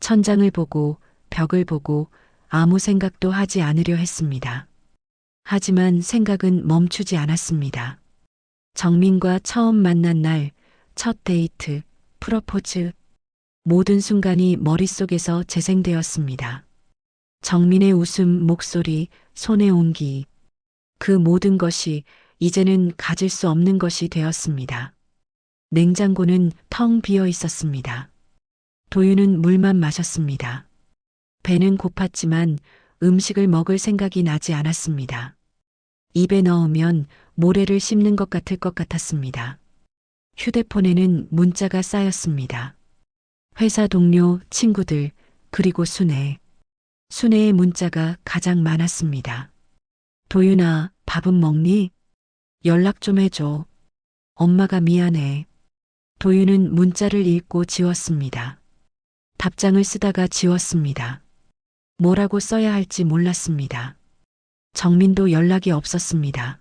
[SPEAKER 1] 천장을 보고 벽을 보고 아무 생각도 하지 않으려 했습니다. 하지만 생각은 멈추지 않았습니다. 정민과 처음 만난 날, 첫 데이트, 프러포즈, 모든 순간이 머릿속에서 재생되었습니다. 정민의 웃음, 목소리, 손의 온기. 그 모든 것이 이제는 가질 수 없는 것이 되었습니다. 냉장고는 텅 비어 있었습니다. 도윤은 물만 마셨습니다. 배는 고팠지만 음식을 먹을 생각이 나지 않았습니다. 입에 넣으면 모래를 씹는 것 같을 것 같았습니다. 휴대폰에는 문자가 쌓였습니다. 회사 동료, 친구들, 그리고 순애. 순애의 문자가 가장 많았습니다. 도윤아, 밥은 먹니? 연락 좀 해줘. 엄마가 미안해. 도윤은 문자를 읽고 지웠습니다. 답장을 쓰다가 지웠습니다. 뭐라고 써야 할지 몰랐습니다. 정민도 연락이 없었습니다.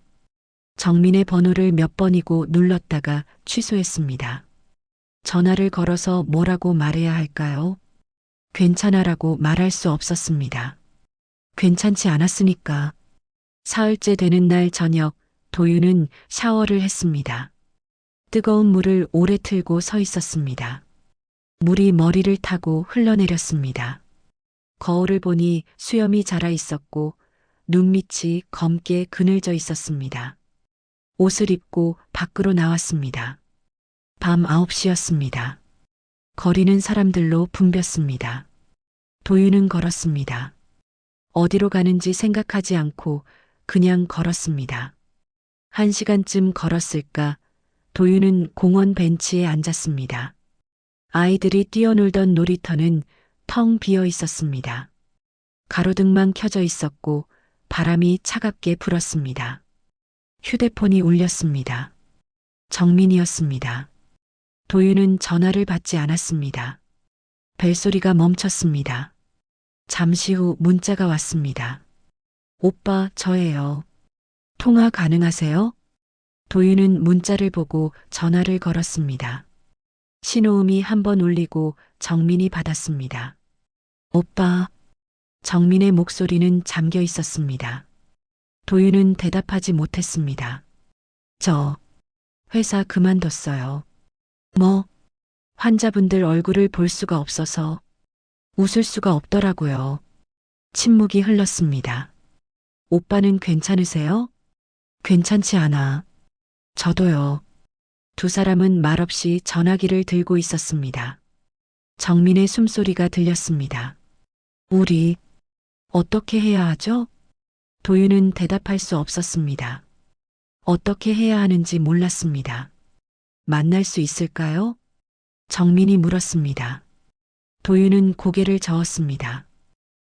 [SPEAKER 1] 정민의 번호를 몇 번이고 눌렀다가 취소했습니다. 전화를 걸어서 뭐라고 말해야 할까요? 괜찮아라고 말할 수 없었습니다. 괜찮지 않았으니까. 사흘째 되는 날 저녁, 도윤은 샤워를 했습니다. 뜨거운 물을 오래 틀고 서 있었습니다. 물이 머리를 타고 흘러내렸습니다. 거울을 보니 수염이 자라 있었고 눈밑이 검게 그늘져 있었습니다. 옷을 입고 밖으로 나왔습니다. 밤 9시였습니다. 거리는 사람들로 붐볐습니다. 도윤은 걸었습니다. 어디로 가는지 생각하지 않고 그냥 걸었습니다. 1시간쯤 걸었을까? 도윤은 공원 벤치에 앉았습니다. 아이들이 뛰어놀던 놀이터는 텅 비어 있었습니다. 가로등만 켜져 있었고 바람이 차갑게 불었습니다. 휴대폰이 울렸습니다. 정민이었습니다. 도윤은 전화를 받지 않았습니다. 벨소리가 멈췄습니다. 잠시 후 문자가 왔습니다. 오빠, 저예요. 통화 가능하세요? 도윤은 문자를 보고 전화를 걸었습니다. 신호음이 한 번 울리고 정민이 받았습니다. 오빠. 정민의 목소리는 잠겨 있었습니다. 도윤은 대답하지 못했습니다. 저 회사 그만뒀어요. 뭐? 환자분들 얼굴을 볼 수가 없어서 웃을 수가 없더라고요. 침묵이 흘렀습니다. 오빠는 괜찮으세요? 괜찮지 않아. 저도요. 두 사람은 말없이 전화기를 들고 있었습니다. 정민의 숨소리가 들렸습니다. 우리 어떻게 해야 하죠? 도윤은 대답할 수 없었습니다. 어떻게 해야 하는지 몰랐습니다. 만날 수 있을까요? 정민이 물었습니다. 도윤은 고개를 저었습니다.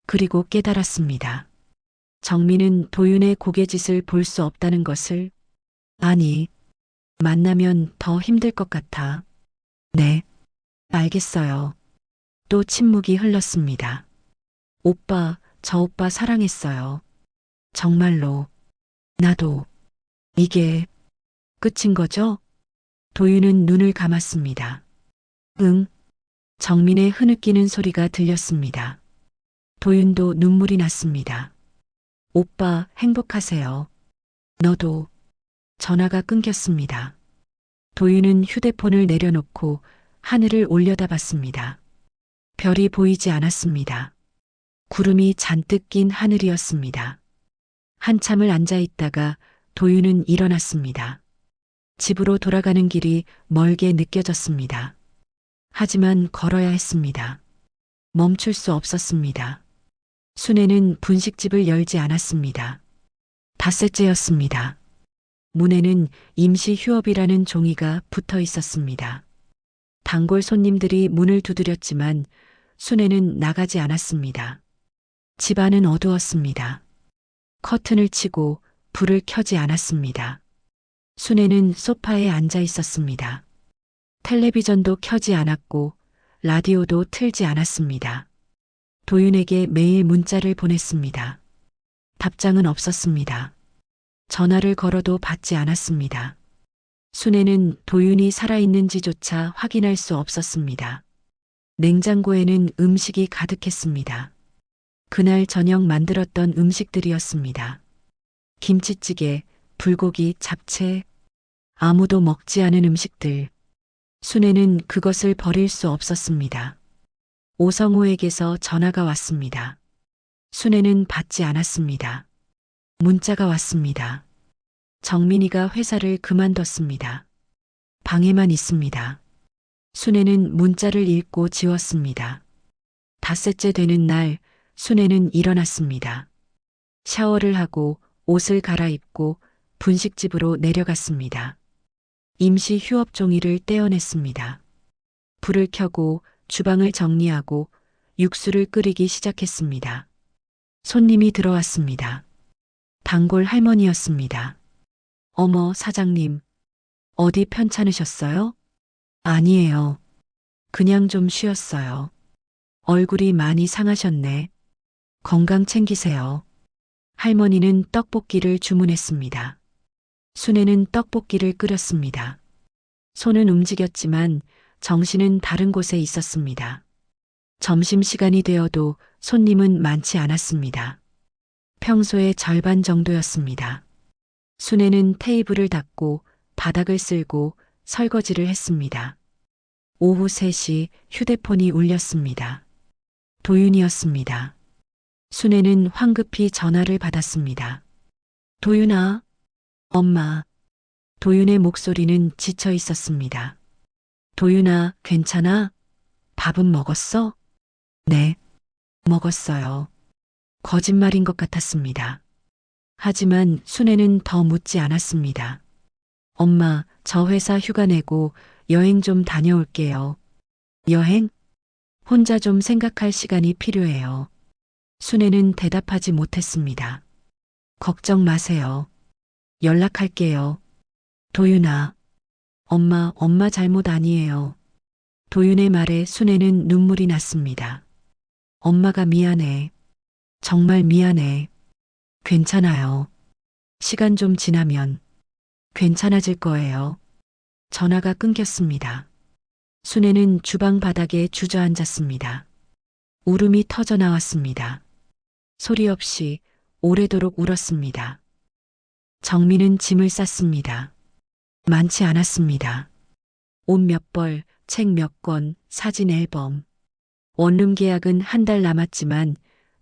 [SPEAKER 1] 그리고 깨달았습니다. 정민은 도윤의 고개짓을 볼 수 없다는 것을. 아니, 만나면 더 힘들 것 같아. 네, 알겠어요. 또 침묵이 흘렀습니다. 오빠, 저 오빠 사랑했어요. 정말로. 나도. 이게 끝인 거죠? 도윤은 눈을 감았습니다. 응. 정민의 흐느끼는 소리가 들렸습니다. 도윤도 눈물이 났습니다. 오빠, 행복하세요. 너도. 전화가 끊겼습니다. 도윤은 휴대폰을 내려놓고 하늘을 올려다봤습니다. 별이 보이지 않았습니다. 구름이 잔뜩 낀 하늘이었습니다. 한참을 앉아 있다가 도윤은 일어났습니다. 집으로 돌아가는 길이 멀게 느껴졌습니다. 하지만 걸어야 했습니다. 멈출 수 없었습니다. 순애는 분식집을 열지 않았습니다. 닷새째였습니다. 문에는 임시 휴업이라는 종이가 붙어 있었습니다. 단골 손님들이 문을 두드렸지만 순애는 나가지 않았습니다. 집안은 어두웠습니다. 커튼을 치고 불을 켜지 않았습니다. 순애는 소파에 앉아 있었습니다. 텔레비전도 켜지 않았고 라디오도 틀지 않았습니다. 도윤에게 매일 문자를 보냈습니다. 답장은 없었습니다. 전화를 걸어도 받지 않았습니다. 순애는 도윤이 살아있는지조차 확인할 수 없었습니다. 냉장고에는 음식이 가득했습니다. 그날 저녁 만들었던 음식들이었습니다. 김치찌개, 불고기, 잡채, 아무도 먹지 않은 음식들. 순애는 그것을 버릴 수 없었습니다. 오성우에게서 전화가 왔습니다. 순애는 받지 않았습니다. 문자가 왔습니다. 정민이가 회사를 그만뒀습니다. 방에만 있습니다. 순애는 문자를 읽고 지웠습니다. 닷새째 되는 날 순애는 일어났습니다. 샤워를 하고 옷을 갈아입고 분식집으로 내려갔습니다. 임시 휴업 종이를 떼어냈습니다. 불을 켜고 주방을 정리하고 육수를 끓이기 시작했습니다. 손님이 들어왔습니다. 단골 할머니였습니다. 어머, 사장님. 어디 편찮으셨어요? 아니에요. 그냥 좀 쉬었어요. 얼굴이 많이 상하셨네. 건강 챙기세요. 할머니는 떡볶이를 주문했습니다. 순애는 떡볶이를 끓였습니다. 손은 움직였지만 정신은 다른 곳에 있었습니다. 점심시간이 되어도 손님은 많지 않았습니다. 평소의 절반 정도였습니다. 순애는 테이블을 닦고 바닥을 쓸고 설거지를 했습니다. 오후 3시 휴대폰이 울렸습니다. 도윤이었습니다. 순애는 황급히 전화를 받았습니다. 도윤아. 엄마. 도윤의 목소리는 지쳐 있었습니다. 도윤아, 괜찮아? 밥은 먹었어? 네, 먹었어요. 거짓말인 것 같았습니다. 하지만 순애는 더 묻지 않았습니다. 엄마, 저 회사 휴가 내고 여행 좀 다녀올게요. 여행? 혼자 좀 생각할 시간이 필요해요. 순애는 대답하지 못했습니다. 걱정 마세요. 연락할게요. 도윤아. 엄마 잘못 아니에요. 도윤의 말에 순애는 눈물이 났습니다. 엄마가 미안해. 정말 미안해. 괜찮아요. 시간 좀 지나면 괜찮아질 거예요. 전화가 끊겼습니다. 순애는 주방 바닥에 주저앉았습니다. 울음이 터져 나왔습니다. 소리 없이 오래도록 울었습니다. 정민은 짐을 쌌습니다. 많지 않았습니다. 옷 몇 벌, 책 몇 권, 사진 앨범. 원룸 계약은 한 달 남았지만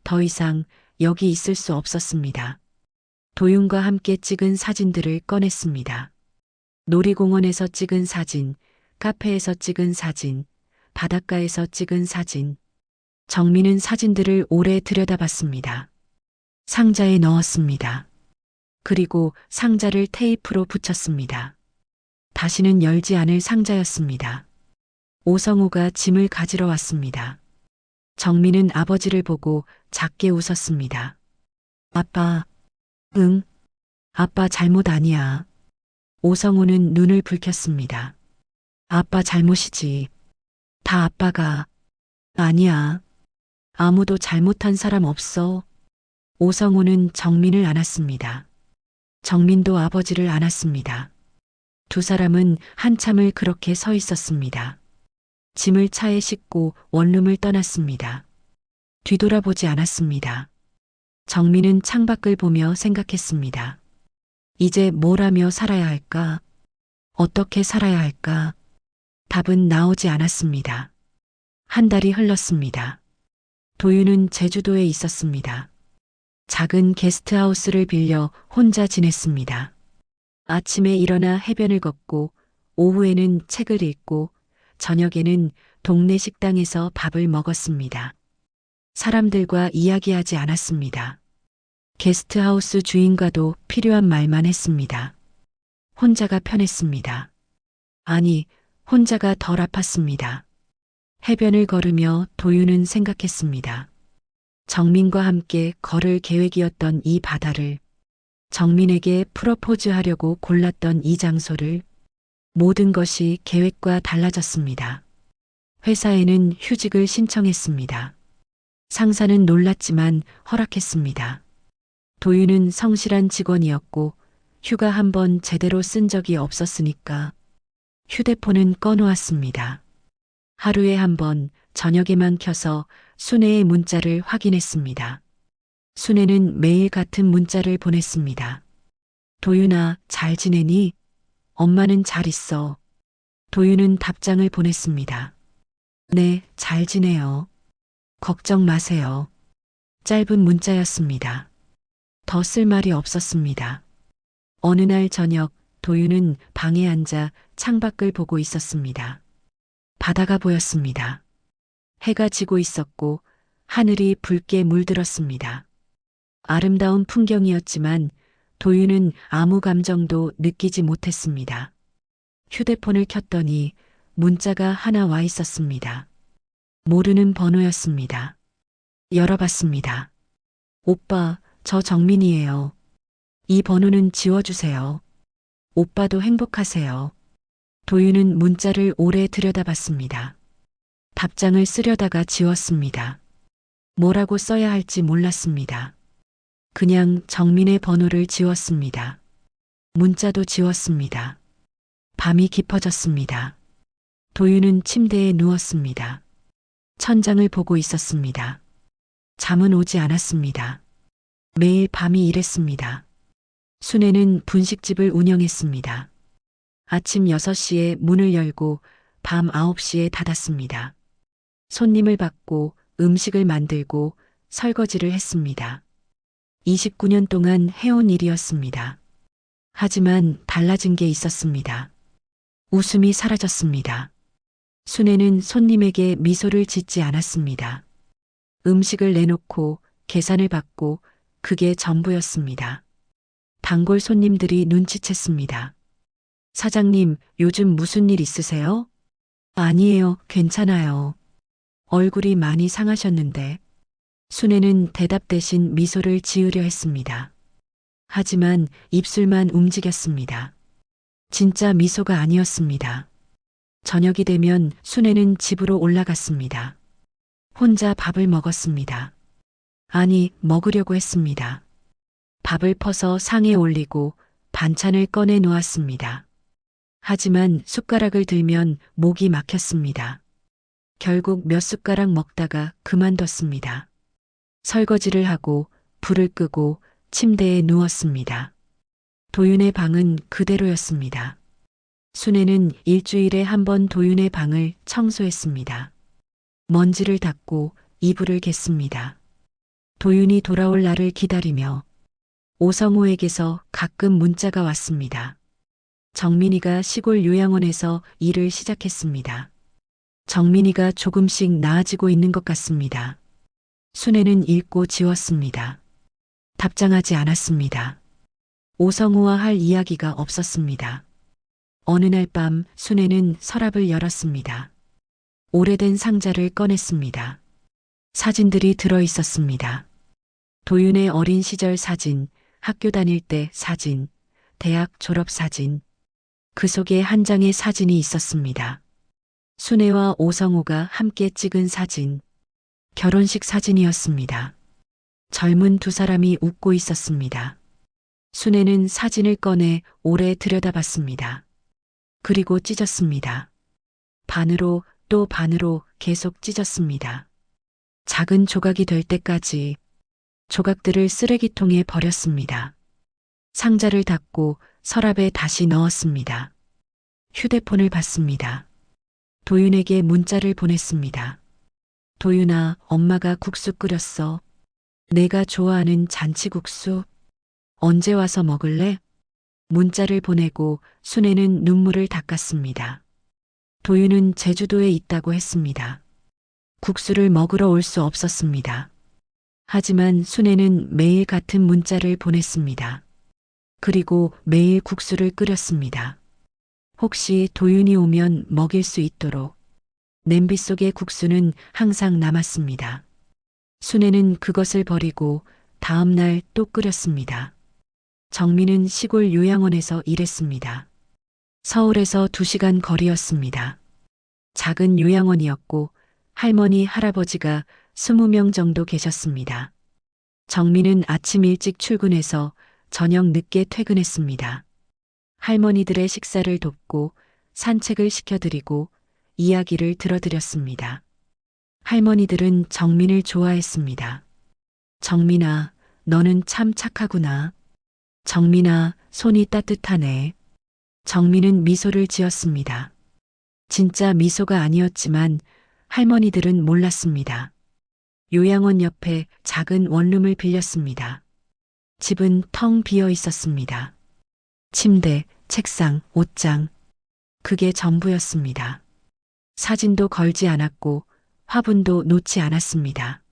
[SPEAKER 1] 더 이상 여기 있을 수 없었습니다. 도윤과 함께 찍은 사진들을 꺼냈습니다. 놀이공원에서 찍은 사진, 카페에서 찍은 사진, 바닷가에서 찍은 사진. 정민은 사진들을 오래 들여다봤습니다. 상자에 넣었습니다. 그리고 상자를 테이프로 붙였습니다. 다시는 열지 않을 상자였습니다. 오성우가 짐을 가지러 왔습니다. 정민은 아버지를 보고 작게 웃었습니다. 아빠, 응, 아빠 잘못 아니야. 오성우는 눈을 붉혔습니다. 아빠 잘못이지. 다 아빠가. 아니야. 아무도 잘못한 사람 없어. 오성우는 정민을 안았습니다. 정민도 아버지를 안았습니다. 두 사람은 한참을 그렇게 서 있었습니다. 짐을 차에 싣고 원룸을 떠났습니다. 뒤돌아보지 않았습니다. 정민은 창밖을 보며 생각했습니다. 이제 뭘 하며 살아야 할까? 어떻게 살아야 할까? 답은 나오지 않았습니다. 한 달이 흘렀습니다. 도윤은 제주도에 있었습니다. 작은 게스트하우스를 빌려 혼자 지냈습니다. 아침에 일어나 해변을 걷고 오후에는 책을 읽고 저녁에는 동네 식당에서 밥을 먹었습니다. 사람들과 이야기하지 않았습니다. 게스트하우스 주인과도 필요한 말만 했습니다. 혼자가 편했습니다. 아니, 혼자가 덜 아팠습니다. 해변을 걸으며 도윤은 생각했습니다. 정민과 함께 걸을 계획이었던 이 바다를, 정민에게 프로포즈하려고 골랐던 이 장소를, 모든 것이 계획과 달라졌습니다. 회사에는 휴직을 신청했습니다. 상사는 놀랐지만 허락했습니다. 도윤은 성실한 직원이었고 휴가 한 번 제대로 쓴 적이 없었으니까 휴대폰은 꺼놓았습니다. 하루에 한 번 저녁에만 켜서 순애의 문자를 확인했습니다. 순애는 매일 같은 문자를 보냈습니다. 도윤아, 잘 지내니? 엄마는 잘 있어. 도윤은 답장을 보냈습니다. 네, 잘 지내요. 걱정 마세요. 짧은 문자였습니다. 더 쓸 말이 없었습니다. 어느 날 저녁 도윤은 방에 앉아 창밖을 보고 있었습니다. 바다가 보였습니다. 해가 지고 있었고 하늘이 붉게 물들었습니다. 아름다운 풍경이었지만 도윤은 아무 감정도 느끼지 못했습니다. 휴대폰을 켰더니 문자가 하나 와 있었습니다. 모르는 번호였습니다. 열어봤습니다. 오빠, 저 정민이에요. 이 번호는 지워주세요. 오빠도 행복하세요. 도윤은 문자를 오래 들여다봤습니다. 답장을 쓰려다가 지웠습니다. 뭐라고 써야 할지 몰랐습니다. 그냥 정민의 번호를 지웠습니다. 문자도 지웠습니다. 밤이 깊어졌습니다. 도윤은 침대에 누웠습니다. 천장을 보고 있었습니다. 잠은 오지 않았습니다. 매일 밤이 이랬습니다. 순애는 분식집을 운영했습니다. 아침 6시에 문을 열고 밤 9시에 닫았습니다. 손님을 받고 음식을 만들고 설거지를 했습니다. 29년 동안 해온 일이었습니다. 하지만 달라진 게 있었습니다. 웃음이 사라졌습니다. 순애는 손님에게 미소를 짓지 않았습니다. 음식을 내놓고 계산을 받고 그게 전부였습니다. 단골 손님들이 눈치챘습니다. 사장님, 요즘 무슨 일 있으세요? 아니에요, 괜찮아요. 얼굴이 많이 상하셨는데. 순애는 대답 대신 미소를 지으려 했습니다. 하지만 입술만 움직였습니다. 진짜 미소가 아니었습니다. 저녁이 되면 순애는 집으로 올라갔습니다. 혼자 밥을 먹었습니다. 아니, 먹으려고 했습니다. 밥을 퍼서 상에 올리고 반찬을 꺼내 놓았습니다. 하지만 숟가락을 들면 목이 막혔습니다. 결국 몇 숟가락 먹다가 그만뒀습니다. 설거지를 하고 불을 끄고 침대에 누웠습니다. 도윤의 방은 그대로였습니다. 순애는 일주일에 한 번 도윤의 방을 청소했습니다. 먼지를 닦고 이불을 겠습니다. 도윤이 돌아올 날을 기다리며 오성우에게서 가끔 문자가 왔습니다. 정민이가 시골 요양원에서 일을 시작했습니다. 정민이가 조금씩 나아지고 있는 것 같습니다. 순애는 읽고 지웠습니다. 답장하지 않았습니다. 오성우와 할 이야기가 없었습니다. 어느 날 밤 순애는 서랍을 열었습니다. 오래된 상자를 꺼냈습니다. 사진들이 들어 있었습니다. 도윤의 어린 시절 사진, 학교 다닐 때 사진, 대학 졸업 사진. 그 속에 한 장의 사진이 있었습니다. 순애와 오성우가 함께 찍은 사진. 결혼식 사진이었습니다. 젊은 두 사람이 웃고 있었습니다. 순애는 사진을 꺼내 오래 들여다봤습니다. 그리고 찢었습니다. 반으로 또 반으로 계속 찢었습니다. 작은 조각이 될 때까지 조각들을 쓰레기통에 버렸습니다. 상자를 닫고 서랍에 다시 넣었습니다. 휴대폰을 받습니다. 도윤에게 문자를 보냈습니다. 도윤아, 엄마가 국수 끓였어. 내가 좋아하는 잔치국수. 언제 와서 먹을래? 문자를 보내고 순애는 눈물을 닦았습니다. 도윤은 제주도에 있다고 했습니다. 국수를 먹으러 올 수 없었습니다. 하지만 순애는 매일 같은 문자를 보냈습니다. 그리고 매일 국수를 끓였습니다. 혹시 도윤이 오면 먹일 수 있도록. 냄비 속의 국수는 항상 남았습니다. 순애는 그것을 버리고 다음 날 또 끓였습니다. 정민은 시골 요양원에서 일했습니다. 서울에서 2시간 거리였습니다. 작은 요양원이었고 할머니, 할아버지가 20명 정도 계셨습니다. 정민은 아침 일찍 출근해서 저녁 늦게 퇴근했습니다. 할머니들의 식사를 돕고 산책을 시켜드리고 이야기를 들어드렸습니다. 할머니들은 정민을 좋아했습니다. 정민아, 너는 참 착하구나. 정민아, 손이 따뜻하네. 정민은 미소를 지었습니다. 진짜 미소가 아니었지만 할머니들은 몰랐습니다. 요양원 옆에 작은 원룸을 빌렸습니다. 집은 텅 비어 있었습니다. 침대, 책상, 옷장. 그게 전부였습니다. 사진도 걸지 않았고 화분도 놓지 않았습니다.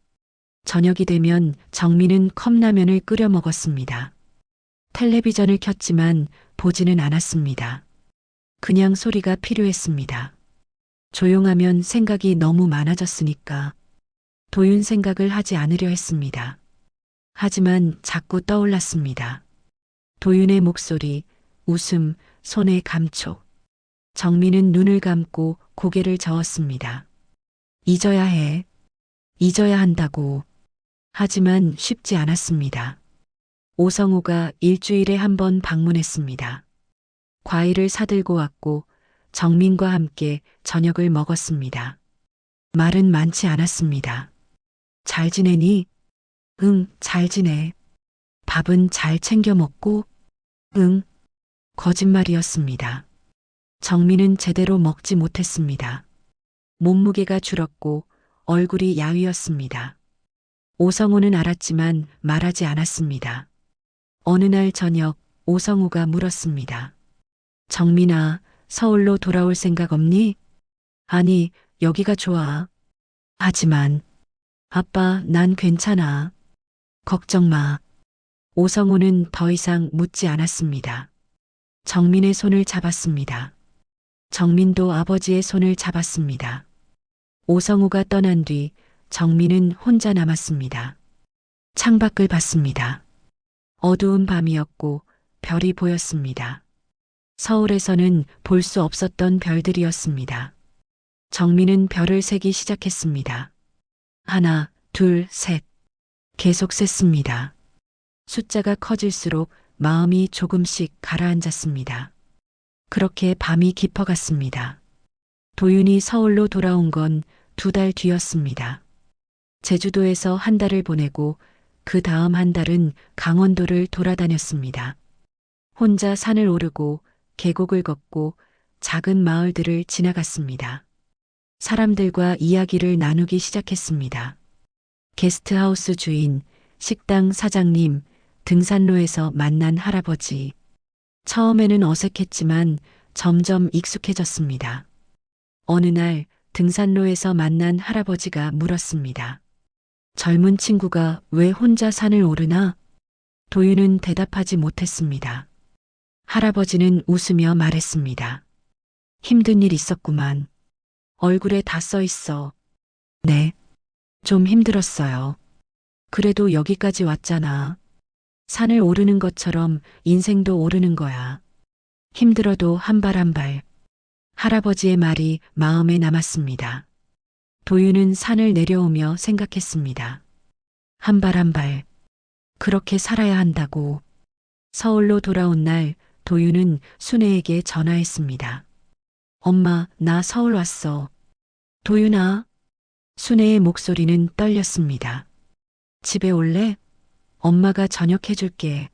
[SPEAKER 1] 저녁이 되면 정민은 컵라면을 끓여 먹었습니다. 텔레비전을 켰지만 보지는 않았습니다. 그냥 소리가 필요했습니다. 조용하면 생각이 너무 많아졌으니까 도윤 생각을 하지 않으려 했습니다. 하지만 자꾸 떠올랐습니다. 도윤의 목소리, 웃음, 손의 감촉. 정민은 눈을 감고 고개를 저었습니다. 잊어야 해. 잊어야 한다고. 하지만 쉽지 않았습니다. 오성우가 일주일에 한 번 방문했습니다. 과일을 사들고 왔고 정민과 함께 저녁을 먹었습니다. 말은 많지 않았습니다. 잘 지내니? 응, 잘 지내. 밥은 잘 챙겨 먹고? 응. 거짓말이었습니다. 정민은 제대로 먹지 못했습니다. 몸무게가 줄었고 얼굴이 야위었습니다. 오성우는 알았지만 말하지 않았습니다. 어느 날 저녁 오성우가 물었습니다. 정민아, 서울로 돌아올 생각 없니? 아니, 여기가 좋아. 하지만 아빠, 난 괜찮아. 걱정 마. 오성우는 더 이상 묻지 않았습니다. 정민의 손을 잡았습니다. 정민도 아버지의 손을 잡았습니다. 오성우가 떠난 뒤 정민은 혼자 남았습니다. 창밖을 봤습니다. 어두운 밤이었고 별이 보였습니다. 서울에서는 볼 수 없었던 별들이었습니다. 정민은 별을 세기 시작했습니다. 하나, 둘, 셋. 계속 셌습니다. 숫자가 커질수록 마음이 조금씩 가라앉았습니다. 그렇게 밤이 깊어갔습니다. 도윤이 서울로 돌아온 건 2달 뒤였습니다. 제주도에서 한 달을 보내고 그 다음 한 달은 강원도를 돌아다녔습니다. 혼자 산을 오르고 계곡을 걷고 작은 마을들을 지나갔습니다. 사람들과 이야기를 나누기 시작했습니다. 게스트하우스 주인, 식당 사장님, 등산로에서 만난 할아버지. 처음에는 어색했지만 점점 익숙해졌습니다. 어느 날 등산로에서 만난 할아버지가 물었습니다. 젊은 친구가 왜 혼자 산을 오르나? 도윤은 대답하지 못했습니다. 할아버지는 웃으며 말했습니다. 힘든 일 있었구만. 얼굴에 다 써 있어. 네. 좀 힘들었어요. 그래도 여기까지 왔잖아. 산을 오르는 것처럼 인생도 오르는 거야. 힘들어도 한 발 한 발. 할아버지의 말이 마음에 남았습니다. 도윤은 산을 내려오며 생각했습니다. 한 발 한 발. 그렇게 살아야 한다고. 서울로 돌아온 날 도윤은 순애에게 전화했습니다. 엄마, 나 서울 왔어. 도윤아. 순애의 목소리는 떨렸습니다. 집에 올래? 엄마가 저녁 해줄게.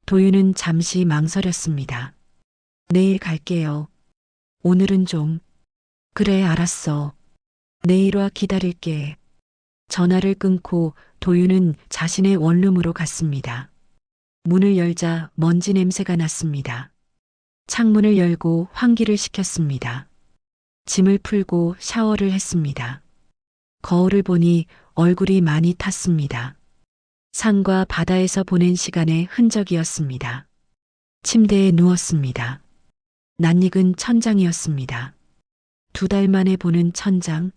[SPEAKER 1] 도윤은 잠시 망설였습니다. 내일 갈게요. 오늘은 좀. 그래, 알았어. 내일 와 기다릴게. 전화를 끊고 도윤은 자신의 원룸으로 갔습니다. 문을 열자 먼지 냄새가 났습니다. 창문을 열고 환기를 시켰습니다. 짐을 풀고 샤워를 했습니다. 거울을 보니 얼굴이 많이 탔습니다. 산과 바다에서 보낸 시간의 흔적이었습니다. 침대에 누웠습니다. 낯익은 천장이었습니다. 2달 만에 보는 천장.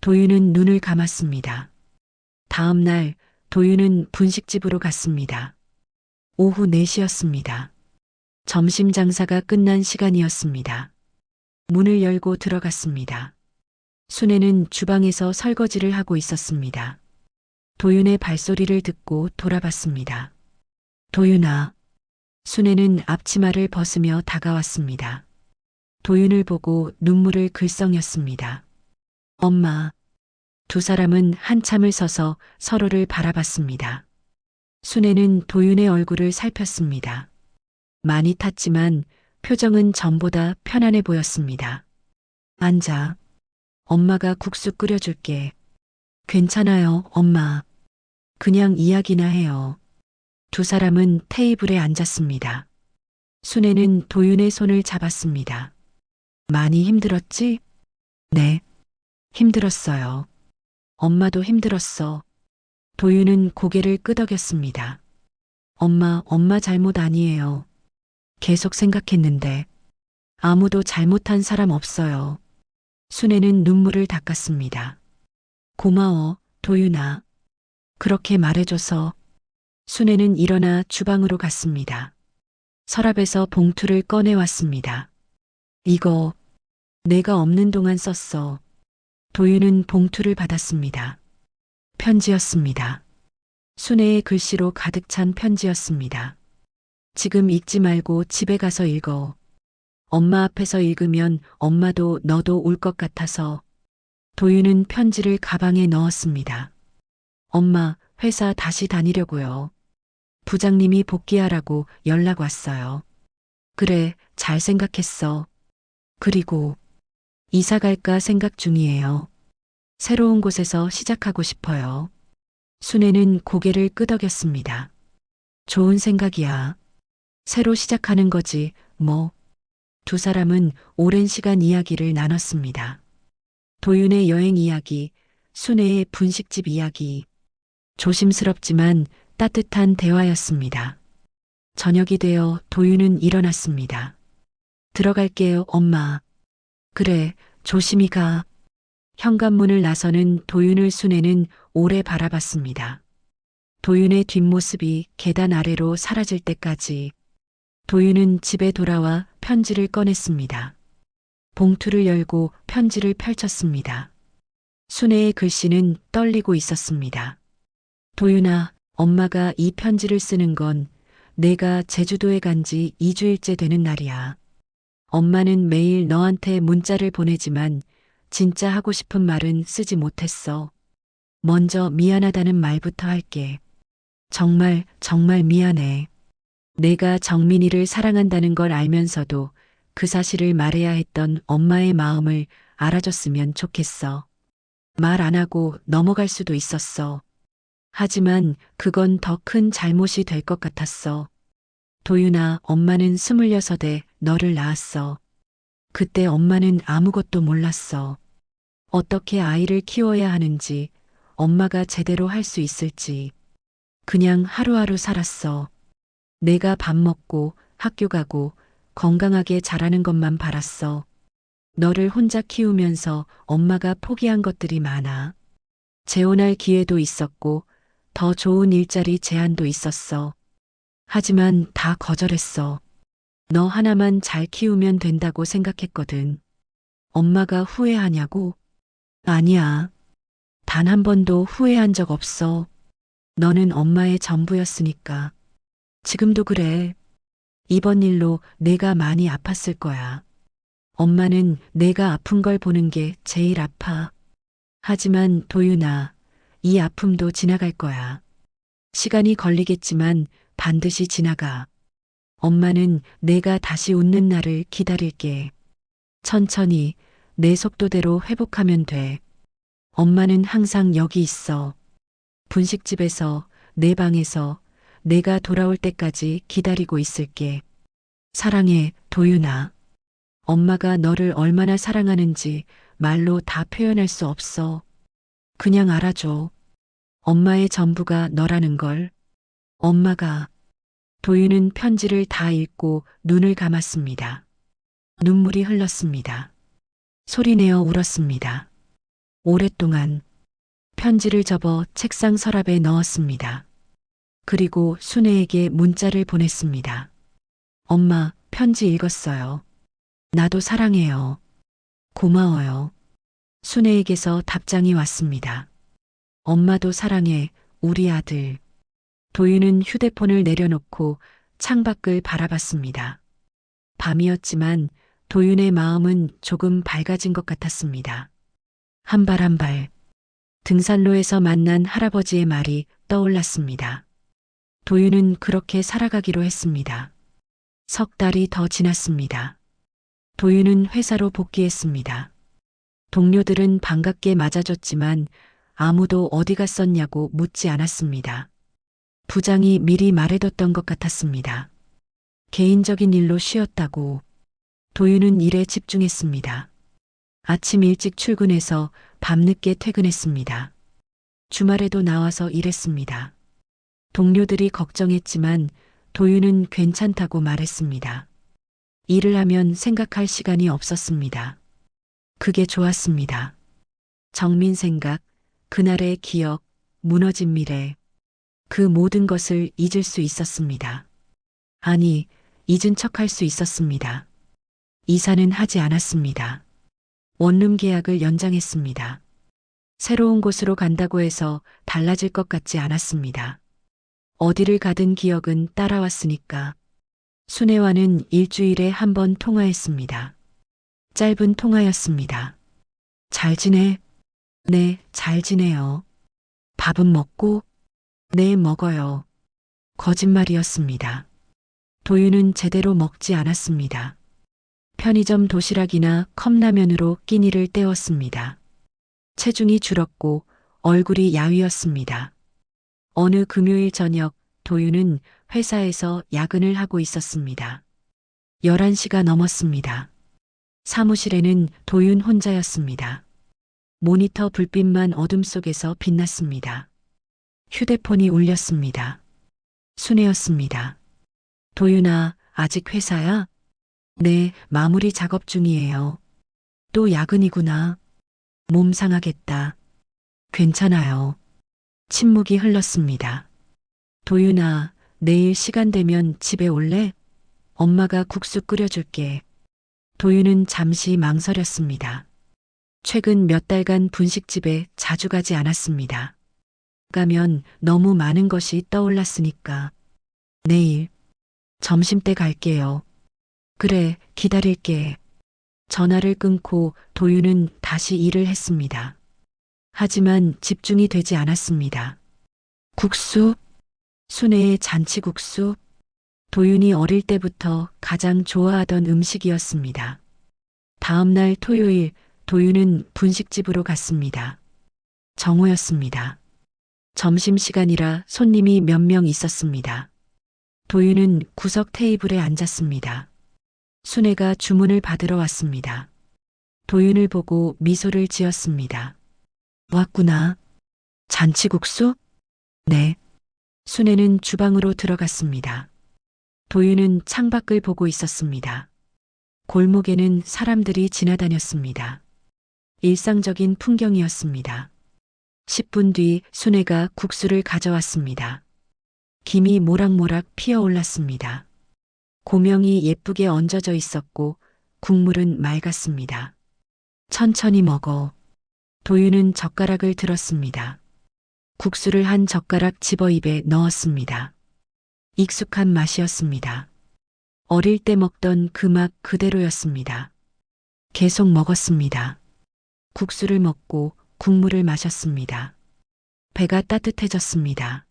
[SPEAKER 1] 도윤은 눈을 감았습니다. 다음 날 도윤은 분식집으로 갔습니다. 오후 4시였습니다. 점심 장사가 끝난 시간이었습니다. 문을 열고 들어갔습니다. 순애는 주방에서 설거지를 하고 있었습니다. 도윤의 발소리를 듣고 돌아봤습니다. 도윤아. 순애는 앞치마를 벗으며 다가왔습니다. 도윤을 보고 눈물을 글썽였습니다. 엄마. 2 사람은 한참을 서서 서로를 바라봤습니다. 순애는 도윤의 얼굴을 살폈습니다. 많이 탔지만 표정은 전보다 편안해 보였습니다. 앉아. 엄마가 국수 끓여줄게. 괜찮아요, 엄마. 그냥 이야기나 해요. 2 사람은 테이블에 앉았습니다. 순애는 도윤의 손을 잡았습니다. 많이 힘들었지? 네. 힘들었어요. 엄마도 힘들었어. 도윤은 고개를 끄덕였습니다. 엄마 잘못 아니에요. 계속 생각했는데 아무도 잘못한 사람 없어요. 순애는 눈물을 닦았습니다. 고마워, 도윤아. 그렇게 말해줘서. 순애는 일어나 주방으로 갔습니다. 서랍에서 봉투를 꺼내왔습니다. 이거 내가 없는 동안 썼어. 도윤은 봉투를 받았습니다. 편지였습니다. 순애의 글씨로 가득 찬 편지였습니다. 지금 읽지 말고 집에 가서 읽어. 엄마 앞에서 읽으면 엄마도 너도 울 것 같아서. 도윤은 편지를 가방에 넣었습니다. 엄마, 회사 다시 다니려고요. 부장님이 복귀하라고 연락 왔어요. 그래, 잘 생각했어. 그리고 이사 갈까 생각 중이에요. 새로운 곳에서 시작하고 싶어요. 순애는 고개를 끄덕였습니다. 좋은 생각이야. 새로 시작하는 거지, 뭐. 2 사람은 오랜 시간 이야기를 나눴습니다. 도윤의 여행 이야기, 순애의 분식집 이야기. 조심스럽지만 따뜻한 대화였습니다. 저녁이 되어 도윤은 일어났습니다. 들어갈게요, 엄마. 그래, 조심히 가. 현관문을 나서는 도윤을 순애는 오래 바라봤습니다. 도윤의 뒷모습이 계단 아래로 사라질 때까지 도윤은 집에 돌아와 편지를 꺼냈습니다. 봉투를 열고 편지를 펼쳤습니다. 순애의 글씨는 떨리고 있었습니다. 도윤아, 엄마가 이 편지를 쓰는 건 내가 제주도에 간 지 2주일째 되는 날이야. 엄마는 매일 너한테 문자를 보내지만 진짜 하고 싶은 말은 쓰지 못했어. 먼저 미안하다는 말부터 할게. 정말, 정말 미안해. 내가 정민이를 사랑한다는 걸 알면서도 그 사실을 말해야 했던 엄마의 마음을 알아줬으면 좋겠어. 말 안 하고 넘어갈 수도 있었어. 하지만 그건 더 큰 잘못이 될 것 같았어. 도윤아, 엄마는 26에 너를 낳았어. 그때 엄마는 아무것도 몰랐어. 어떻게 아이를 키워야 하는지, 엄마가 제대로 할 수 있을지. 그냥 하루하루 살았어. 내가 밥 먹고 학교 가고 건강하게 자라는 것만 바랐어. 너를 혼자 키우면서 엄마가 포기한 것들이 많아. 재혼할 기회도 있었고 더 좋은 일자리 제안도 있었어. 하지만 다 거절했어. 너 하나만 잘 키우면 된다고 생각했거든. 엄마가 후회하냐고? 아니야. 단 한 번도 후회한 적 없어. 너는 엄마의 전부였으니까. 지금도 그래. 이번 일로 내가 많이 아팠을 거야. 엄마는 내가 아픈 걸 보는 게 제일 아파. 하지만 도윤아, 이 아픔도 지나갈 거야. 시간이 걸리겠지만 반드시 지나가. 엄마는 내가 다시 웃는 날을 기다릴게. 천천히 내 속도대로 회복하면 돼. 엄마는 항상 여기 있어. 분식집에서, 내 방에서 내가 돌아올 때까지 기다리고 있을게. 사랑해, 도윤아. 엄마가 너를 얼마나 사랑하는지 말로 다 표현할 수 없어. 그냥 알아줘. 엄마의 전부가 너라는 걸. 엄마가. 도윤은 편지를 다 읽고 눈을 감았습니다. 눈물이 흘렀습니다. 소리내어 울었습니다. 오랫동안 편지를 접어 책상 서랍에 넣었습니다. 그리고 순애에게 문자를 보냈습니다. 엄마, 편지 읽었어요. 나도 사랑해요. 고마워요. 순애에게서 답장이 왔습니다. 엄마도 사랑해, 우리 아들. 도윤은 휴대폰을 내려놓고 창밖을 바라봤습니다. 밤이었지만 도윤의 마음은 조금 밝아진 것 같았습니다. 한 발 한 발. 등산로에서 만난 할아버지의 말이 떠올랐습니다. 도윤은 그렇게 살아가기로 했습니다. 석 달이 더 지났습니다. 도윤은 회사로 복귀했습니다. 동료들은 반갑게 맞아줬지만 아무도 어디 갔었냐고 묻지 않았습니다. 부장이 미리 말해뒀던 것 같았습니다. 개인적인 일로 쉬었다고. 도윤은 일에 집중했습니다. 아침 일찍 출근해서 밤늦게 퇴근했습니다. 주말에도 나와서 일했습니다. 동료들이 걱정했지만 도윤은 괜찮다고 말했습니다. 일을 하면 생각할 시간이 없었습니다. 그게 좋았습니다. 정민 생각, 그날의 기억, 무너진 미래, 그 모든 것을 잊을 수 있었습니다. 아니, 잊은 척할 수 있었습니다. 이사는 하지 않았습니다. 원룸 계약을 연장했습니다. 새로운 곳으로 간다고 해서 달라질 것 같지 않았습니다. 어디를 가든 기억은 따라왔으니까. 순애와는 일주일에 한 번 통화했습니다. 짧은 통화였습니다. 잘 지내? 네, 잘 지내요. 밥은 먹고? 네, 먹어요. 거짓말이었습니다. 도윤은 제대로 먹지 않았습니다. 편의점 도시락이나 컵라면으로 끼니를 때웠습니다. 체중이 줄었고 얼굴이 야위었습니다. 어느 금요일 저녁 도윤은 회사에서 야근을 하고 있었습니다. 11시가 넘었습니다. 사무실에는 도윤 혼자였습니다. 모니터 불빛만 어둠 속에서 빛났습니다. 휴대폰이 울렸습니다. 순애였습니다. 도윤아, 아직 회사야? 네, 마무리 작업 중이에요. 또 야근이구나. 몸 상하겠다. 괜찮아요. 침묵이 흘렀습니다. 도윤아, 내일 시간 되면 집에 올래? 엄마가 국수 끓여줄게. 도윤은 잠시 망설였습니다. 최근 몇 달간 분식집에 자주 가지 않았습니다. 가면 너무 많은 것이 떠올랐으니까. 내일, 점심때 갈게요. 그래, 기다릴게. 전화를 끊고 도윤은 다시 일을 했습니다. 하지만 집중이 되지 않았습니다. 국수? 순애의 잔치국수? 도윤이 어릴 때부터 가장 좋아하던 음식이었습니다. 다음 날 토요일, 도윤은 분식집으로 갔습니다. 정오였습니다. 점심시간이라 손님이 몇 명 있었습니다. 도윤은 구석 테이블에 앉았습니다. 순애가 주문을 받으러 왔습니다. 도윤을 보고 미소를 지었습니다. 왔구나. 잔치국수? 네. 순애는 주방으로 들어갔습니다. 도윤은 창밖을 보고 있었습니다. 골목에는 사람들이 지나다녔습니다. 일상적인 풍경이었습니다. 10분 뒤 순애가 국수를 가져왔습니다. 김이 모락모락 피어올랐습니다. 고명이 예쁘게 얹어져 있었고 국물은 맑았습니다. 천천히 먹어. 도윤은 젓가락을 들었습니다. 국수를 한 젓가락 집어 입에 넣었습니다. 익숙한 맛이었습니다. 어릴 때 먹던 그 맛 그대로였습니다. 계속 먹었습니다. 국수를 먹고 국물을 마셨습니다. 배가 따뜻해졌습니다.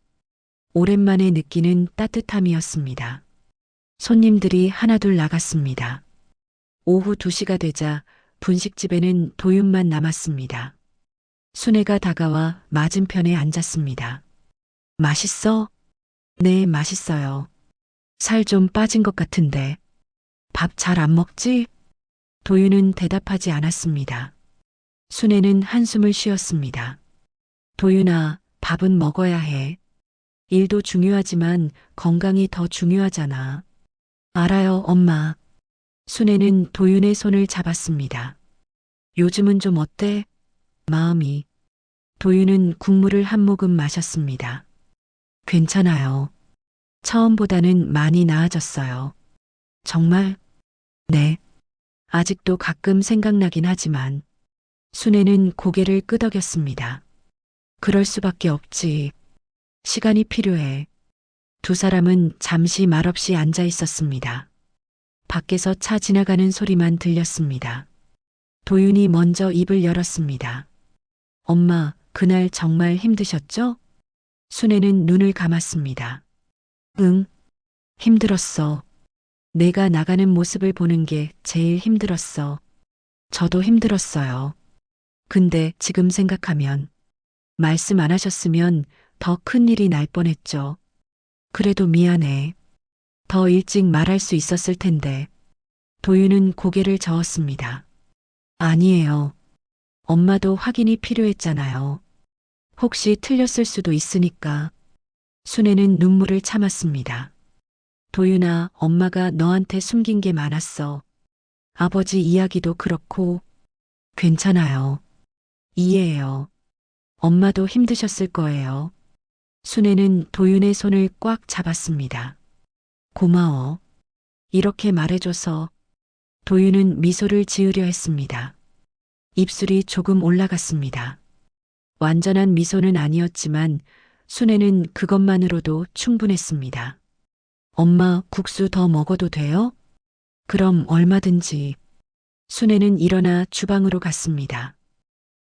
[SPEAKER 1] 오랜만에 느끼는 따뜻함이었습니다. 손님들이 하나둘 나갔습니다. 오후 2시가 되자 분식집에는 도윤만 남았습니다. 순애가 다가와 맞은편에 앉았습니다. 맛있어? 네, 맛있어요. 살 좀 빠진 것 같은데. 밥 잘 안 먹지? 도윤은 대답하지 않았습니다. 순애는 한숨을 쉬었습니다. 도윤아, 밥은 먹어야 해. 일도 중요하지만 건강이 더 중요하잖아. 알아요, 엄마. 순애는 도윤의 손을 잡았습니다. 요즘은 좀 어때? 마음이. 도윤은 국물을 한 모금 마셨습니다. 괜찮아요. 처음보다는 많이 나아졌어요. 정말? 네. 아직도 가끔 생각나긴 하지만. 순애는 고개를 끄덕였습니다. 그럴 수밖에 없지. 시간이 필요해. 두 사람은 잠시 말없이 앉아 있었습니다. 밖에서 차 지나가는 소리만 들렸습니다. 도윤이 먼저 입을 열었습니다. 엄마, 그날 정말 힘드셨죠? 순애는 눈을 감았습니다. 응, 힘들었어. 내가 나가는 모습을 보는 게 제일 힘들었어. 저도 힘들었어요. 근데 지금 생각하면 말씀 안 하셨으면 더 큰 일이 날 뻔했죠. 그래도 미안해. 더 일찍 말할 수 있었을 텐데. 도윤은 고개를 저었습니다. 아니에요. 엄마도 확인이 필요했잖아요. 혹시 틀렸을 수도 있으니까. 순애는 눈물을 참았습니다. 도윤아, 엄마가 너한테 숨긴 게 많았어. 아버지 이야기도 그렇고. 괜찮아요. 이해해요. 엄마도 힘드셨을 거예요. 순애는 도윤의 손을 꽉 잡았습니다. 고마워. 이렇게 말해줘서. 도윤은 미소를 지으려 했습니다. 입술이 조금 올라갔습니다. 완전한 미소는 아니었지만 순애는 그것만으로도 충분했습니다. 엄마, 국수 더 먹어도 돼요? 그럼 얼마든지. 순애는 일어나 주방으로 갔습니다.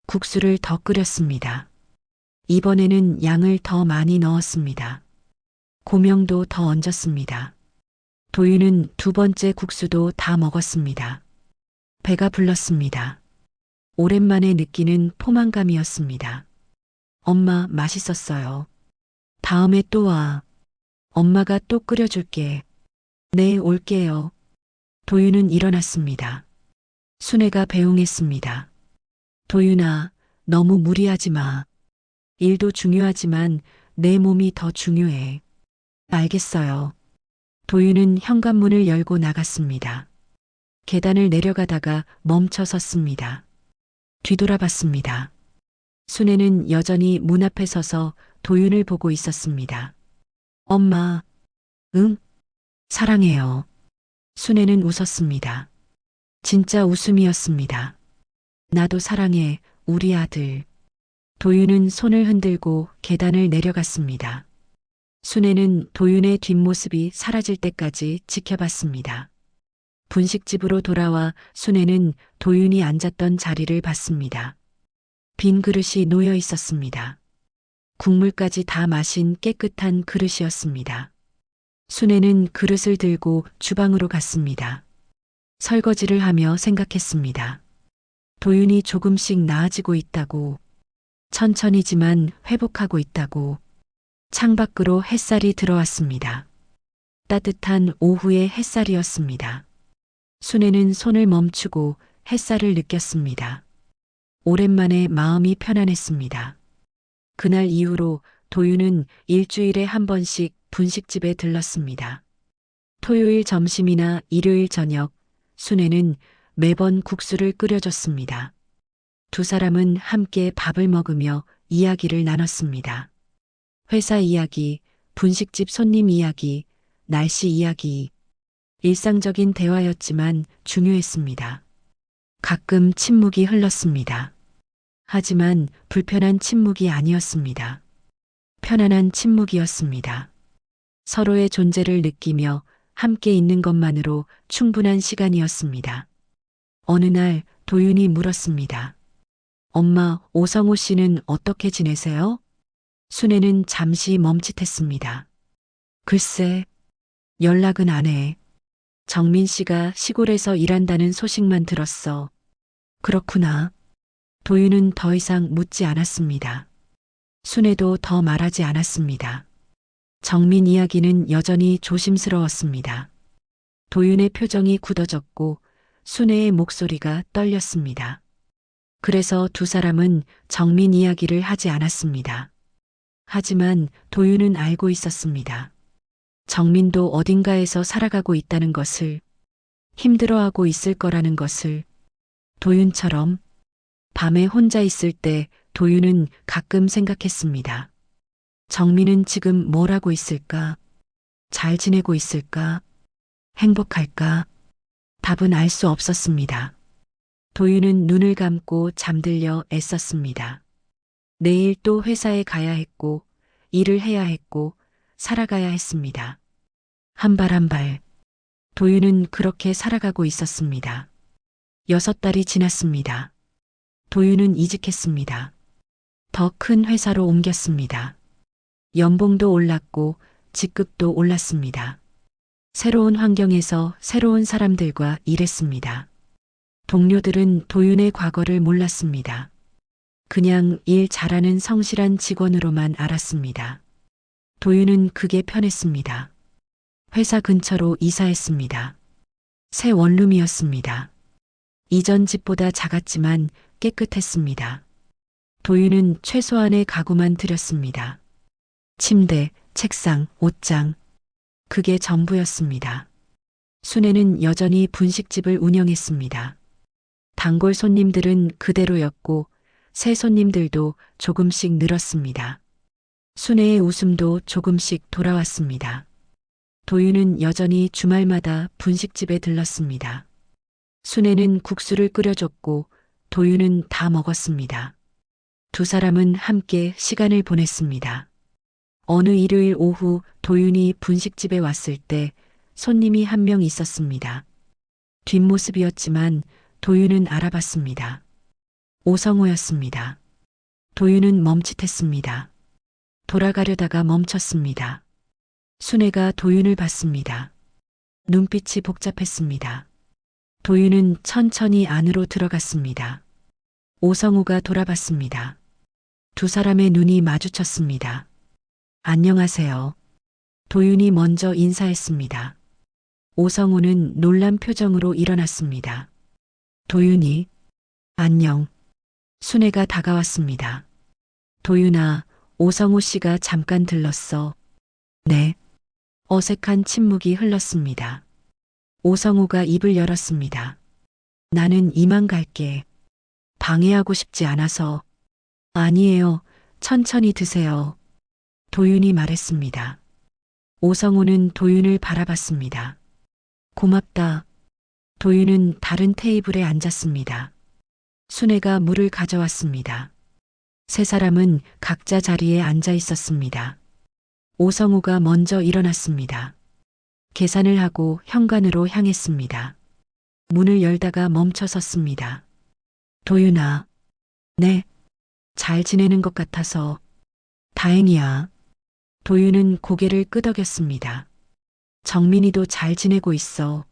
[SPEAKER 1] 국수를 더 끓였습니다. 이번에는 양을 더 많이 넣었습니다. 고명도 더 얹었습니다. 도윤은 두 번째 국수도 다 먹었습니다. 배가 불렀습니다. 오랜만에 느끼는 포만감이었습니다. 엄마, 맛있었어요. 다음에 또 와. 엄마가 또 끓여줄게. 네, 올게요. 도윤은 일어났습니다. 순애가 배웅했습니다. 도윤아, 너무 무리하지 마. 일도 중요하지만 내 몸이 더 중요해. 알겠어요. 도윤은 현관문을 열고 나갔습니다. 계단을 내려가다가 멈춰 섰습니다. 뒤돌아봤습니다. 순애는 여전히 문 앞에 서서 도윤을 보고 있었습니다. 엄마, 응? 사랑해요. 순애는 웃었습니다. 진짜 웃음이었습니다. 나도 사랑해, 우리 아들. 도윤은 손을 흔들고 계단을 내려갔습니다. 순애는 도윤의 뒷모습이 사라질 때까지 지켜봤습니다. 분식집으로 돌아와 순애는 도윤이 앉았던 자리를 봤습니다. 빈 그릇이 놓여 있었습니다. 국물까지 다 마신 깨끗한 그릇이었습니다. 순애는 그릇을 들고 주방으로 갔습니다. 설거지를 하며 생각했습니다. 도윤이 조금씩 나아지고 있다고, 천천히지만 회복하고 있다고. 창밖으로 햇살이 들어왔습니다. 따뜻한 오후의 햇살이었습니다. 순애는 손을 멈추고 햇살을 느꼈습니다. 오랜만에 마음이 편안했습니다. 그날 이후로 도윤은 일주일에 한 번씩 분식집에 들렀습니다. 토요일 점심이나 일요일 저녁, 순애는 매번 국수를 끓여줬습니다. 두 사람은 함께 밥을 먹으며 이야기를 나눴습니다. 회사 이야기, 분식집 손님 이야기, 날씨 이야기. 일상적인 대화였지만 중요했습니다. 가끔 침묵이 흘렀습니다. 하지만 불편한 침묵이 아니었습니다. 편안한 침묵이었습니다. 서로의 존재를 느끼며 함께 있는 것만으로 충분한 시간이었습니다. 어느 날 도윤이 물었습니다. 엄마, 오성우 씨는 어떻게 지내세요? 순애는 잠시 멈칫했습니다. 글쎄, 연락은 안 해. 정민 씨가 시골에서 일한다는 소식만 들었어. 그렇구나. 도윤은 더 이상 묻지 않았습니다. 순애도 더 말하지 않았습니다. 정민 이야기는 여전히 조심스러웠습니다. 도윤의 표정이 굳어졌고 순애의 목소리가 떨렸습니다. 그래서 두 사람은 정민 이야기를 하지 않았습니다. 하지만 도윤은 알고 있었습니다. 정민도 어딘가에서 살아가고 있다는 것을, 힘들어하고 있을 거라는 것을. 도윤처럼. 밤에 혼자 있을 때 도윤은 가끔 생각했습니다. 정민은 지금 뭘 하고 있을까? 잘 지내고 있을까? 행복할까? 답은 알 수 없었습니다. 도윤은 눈을 감고 잠들려 애썼습니다. 내일 또 회사에 가야 했고, 일을 해야 했고, 살아가야 했습니다. 한 발 한 발. 도윤은 그렇게 살아가고 있었습니다. 6달이 지났습니다. 도윤은 이직했습니다. 더 큰 회사로 옮겼습니다. 연봉도 올랐고 직급도 올랐습니다. 새로운 환경에서 새로운 사람들과 일했습니다. 동료들은 도윤의 과거를 몰랐습니다. 그냥 일 잘하는 성실한 직원으로만 알았습니다. 도윤은 그게 편했습니다. 회사 근처로 이사했습니다. 새 원룸이었습니다. 이전 집보다 작았지만 깨끗했습니다. 도윤은 최소한의 가구만 들였습니다. 침대, 책상, 옷장. 그게 전부였습니다. 순애는 여전히 분식집을 운영했습니다. 단골 손님들은 그대로였고 새 손님들도 조금씩 늘었습니다. 순애의 웃음도 조금씩 돌아왔습니다. 도윤은 여전히 주말마다 분식집에 들렀습니다. 순애는 국수를 끓여줬고 도윤은 다 먹었습니다. 두 사람은 함께 시간을 보냈습니다. 어느 일요일 오후 도윤이 분식집에 왔을 때 손님이 한 명 있었습니다. 뒷모습이었지만 도윤은 알아봤습니다. 오성우였습니다. 도윤은 멈칫했습니다. 돌아가려다가 멈췄습니다. 순애가 도윤을 봤습니다. 눈빛이 복잡했습니다. 도윤은 천천히 안으로 들어갔습니다. 오성우가 돌아봤습니다. 두 사람의 눈이 마주쳤습니다. 안녕하세요. 도윤이 먼저 인사했습니다. 오성우는 놀란 표정으로 일어났습니다. 도윤이, 안녕. 순애가 다가왔습니다. 도윤아, 오성우 씨가 잠깐 들렀어. 네. 어색한 침묵이 흘렀습니다. 오성우가 입을 열었습니다. 나는 이만 갈게. 방해하고 싶지 않아서. 아니에요. 천천히 드세요. 도윤이 말했습니다. 오성우는 도윤을 바라봤습니다. 고맙다. 도윤은 다른 테이블에 앉았습니다. 순애가 물을 가져왔습니다. 세 사람은 각자 자리에 앉아 있었습니다. 오성우가 먼저 일어났습니다. 계산을 하고 현관으로 향했습니다. 문을 열다가 멈춰 섰습니다. 도윤아. 네. 잘 지내는 것 같아서. 다행이야. 도윤은 고개를 끄덕였습니다. 정민이도 잘 지내고 있어.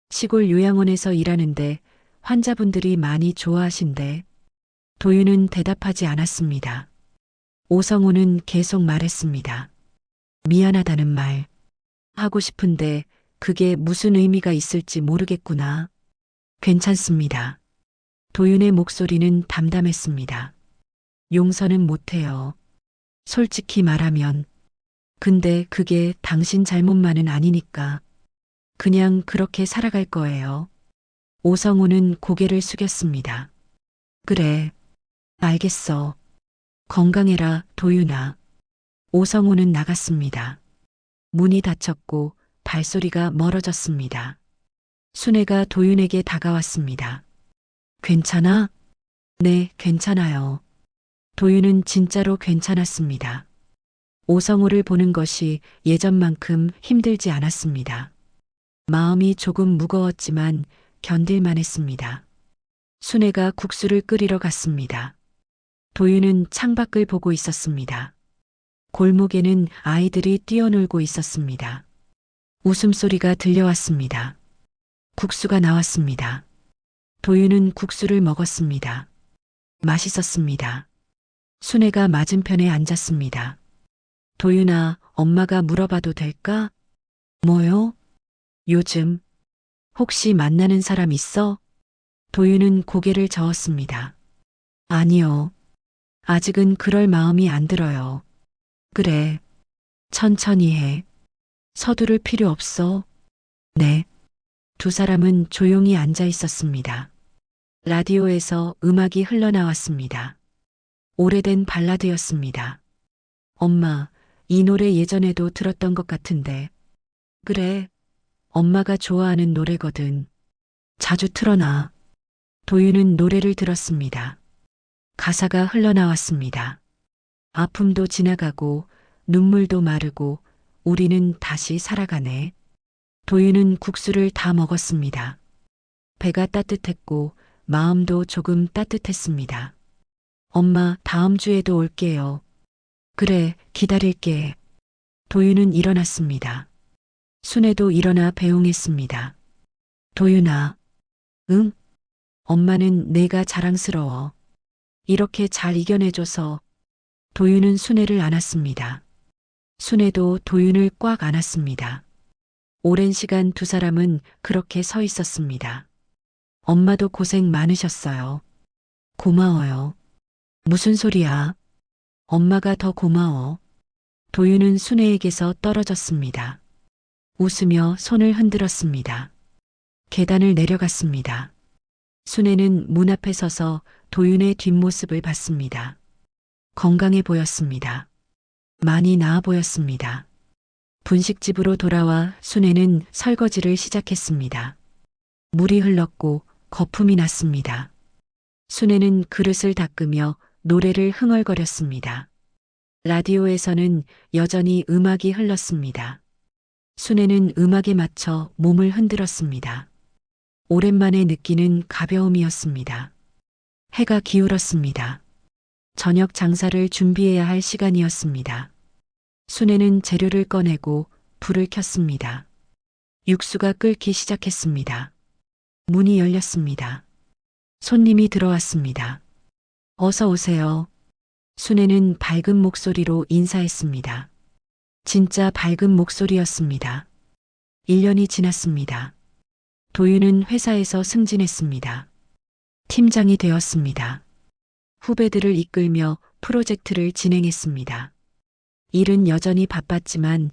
[SPEAKER 1] 시골 요양원에서 일하는데 환자분들이 많이 좋아하신대. 도윤은 대답하지 않았습니다. 오성우는 계속 말했습니다. 미안하다는 말. 하고 싶은데 그게 무슨 의미가 있을지 모르겠구나. 괜찮습니다. 도윤의 목소리는 담담했습니다. 용서는 못해요. 솔직히 말하면. 근데 그게 당신 잘못만은 아니니까. 그냥 그렇게 살아갈 거예요. 오성우는 고개를 숙였습니다. 그래. 알겠어. 건강해라, 도윤아. 오성우는 나갔습니다. 문이 닫혔고 발소리가 멀어졌습니다. 순애가 도윤에게 다가왔습니다. 괜찮아? 네, 괜찮아요. 도윤은 진짜로 괜찮았습니다. 오성우를 보는 것이 예전만큼 힘들지 않았습니다. 마음이 조금 무거웠지만 견딜만 했습니다. 순애가 국수를 끓이러 갔습니다. 도윤은 창밖을 보고 있었습니다. 골목에는 아이들이 뛰어놀고 있었습니다. 웃음소리가 들려왔습니다. 국수가 나왔습니다. 도윤은 국수를 먹었습니다. 맛있었습니다. 순애가 맞은편에 앉았습니다. 도윤아, 엄마가 물어봐도 될까? 뭐요? 요즘 혹시 만나는 사람 있어? 도윤은 고개를 저었습니다. 아니요. 아직은 그럴 마음이 안 들어요. 그래. 천천히 해. 서두를 필요 없어. 네. 두 사람은 조용히 앉아 있었습니다. 라디오에서 음악이 흘러나왔습니다. 오래된 발라드였습니다. 엄마, 이 노래 예전에도 들었던 것 같은데. 그래. 엄마가 좋아하는 노래거든. 자주 틀어놔. 도윤은 노래를 들었습니다. 가사가 흘러나왔습니다. 아픔도 지나가고 눈물도 마르고 우리는 다시 살아가네. 도윤은 국수를 다 먹었습니다. 배가 따뜻했고 마음도 조금 따뜻했습니다. 엄마, 다음 주에도 올게요. 그래, 기다릴게. 도윤은 일어났습니다. 순애도 일어나 배웅했습니다. 도윤아. 응? 엄마는 내가 자랑스러워. 이렇게 잘 이겨내줘서. 도윤은 순애를 안았습니다. 순애도 도윤을 꽉 안았습니다. 오랜 시간 두 사람은 그렇게 서 있었습니다. 엄마도 고생 많으셨어요. 고마워요. 무슨 소리야? 엄마가 더 고마워. 도윤은 순애에게서 떨어졌습니다. 웃으며 손을 흔들었습니다. 계단을 내려갔습니다. 순애는 문 앞에 서서 도윤의 뒷모습을 봤습니다. 건강해 보였습니다. 많이 나아 보였습니다. 분식집으로 돌아와 순애는 설거지를 시작했습니다. 물이 흘렀고 거품이 났습니다. 순애는 그릇을 닦으며 노래를 흥얼거렸습니다. 라디오에서는 여전히 음악이 흘렀습니다. 순애는 음악에 맞춰 몸을 흔들었습니다. 오랜만에 느끼는 가벼움이었습니다. 해가 기울었습니다. 저녁 장사를 준비해야 할 시간이었습니다. 순애는 재료를 꺼내고 불을 켰습니다. 육수가 끓기 시작했습니다. 문이 열렸습니다. 손님이 들어왔습니다. 어서 오세요. 순애는 밝은 목소리로 인사했습니다. 진짜 밝은 목소리였습니다. 1년이 지났습니다. 도윤은 회사에서 승진했습니다. 팀장이 되었습니다. 후배들을 이끌며 프로젝트를 진행했습니다. 일은 여전히 바빴지만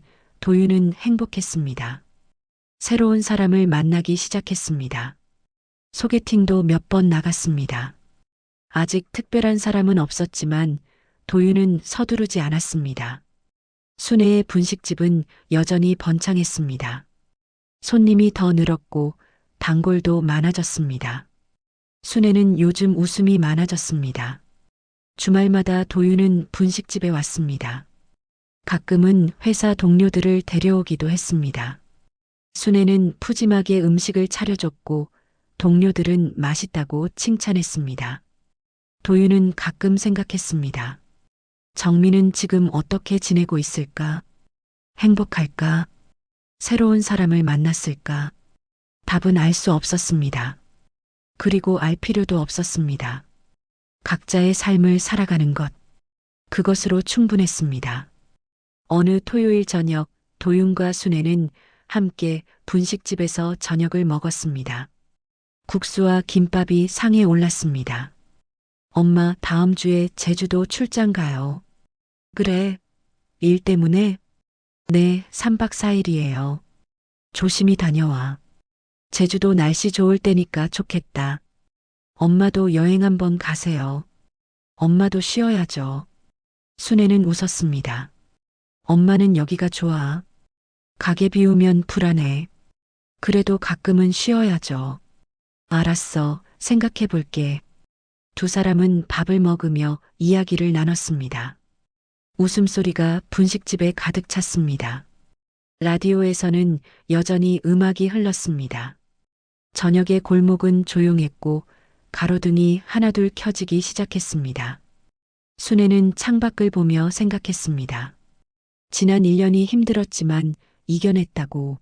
[SPEAKER 1] 도윤은 행복했습니다. 새로운 사람을 만나기 시작했습니다. 소개팅도 몇 번 나갔습니다. 아직 특별한 사람은 없었지만 도윤은 서두르지 않았습니다. 순애의 분식집은 여전히 번창했습니다. 손님이 더 늘었고 단골도 많아졌습니다. 순애는 요즘 웃음이 많아졌습니다. 주말마다 도윤은 분식집에 왔습니다. 가끔은 회사 동료들을 데려오기도 했습니다. 순애는 푸짐하게 음식을 차려줬고 동료들은 맛있다고 칭찬했습니다. 도윤은 가끔 생각했습니다. 정민은 지금 어떻게 지내고 있을까? 행복할까? 새로운 사람을 만났을까? 답은 알 수 없었습니다. 그리고 알 필요도 없었습니다. 각자의 삶을 살아가는 것. 그것으로 충분했습니다. 어느 토요일 저녁 도윤과 순애는 함께 분식집에서 저녁을 먹었습니다. 국수와 김밥이 상에 올랐습니다. 엄마 다음 주에 제주도 출장 가요. 그래. 일 때문에? 네, 3박 4일이에요. 조심히 다녀와. 제주도 날씨 좋을 때니까 좋겠다. 엄마도 여행 한번 가세요. 엄마도 쉬어야죠. 순애는 웃었습니다. 엄마는 여기가 좋아. 가게 비우면 불안해. 그래도 가끔은 쉬어야죠. 알았어. 생각해 볼게. 두 사람은 밥을 먹으며 이야기를 나눴습니다. 웃음소리가 분식집에 가득 찼습니다. 라디오에서는 여전히 음악이 흘렀습니다. 저녁의 골목은 조용했고 가로등이 하나둘 켜지기 시작했습니다. 순애는 창밖을 보며 생각했습니다. 지난 1년이 힘들었지만 이겨냈다고.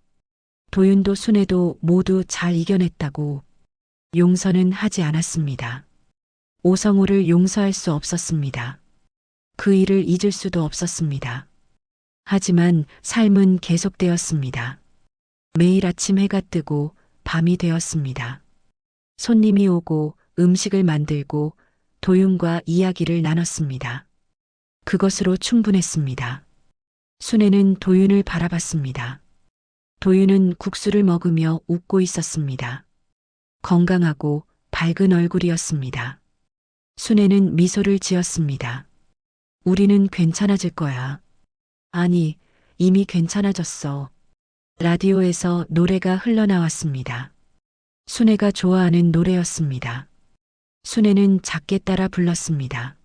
[SPEAKER 1] 도윤도 순애도 모두 잘 이겨냈다고. 용서는 하지 않았습니다. 오성우를 용서할 수 없었습니다. 그 일을 잊을 수도 없었습니다. 하지만 삶은 계속되었습니다. 매일 아침 해가 뜨고 밤이 되었습니다. 손님이 오고 음식을 만들고 도윤과 이야기를 나눴습니다. 그것으로 충분했습니다. 순애는 도윤을 바라봤습니다. 도윤은 국수를 먹으며 웃고 있었습니다. 건강하고 밝은 얼굴이었습니다. 순애는 미소를 지었습니다. 우리는 괜찮아질 거야. 아니, 이미 괜찮아졌어. 라디오에서 노래가 흘러나왔습니다. 순애가 좋아하는 노래였습니다. 순애는 작게 따라 불렀습니다.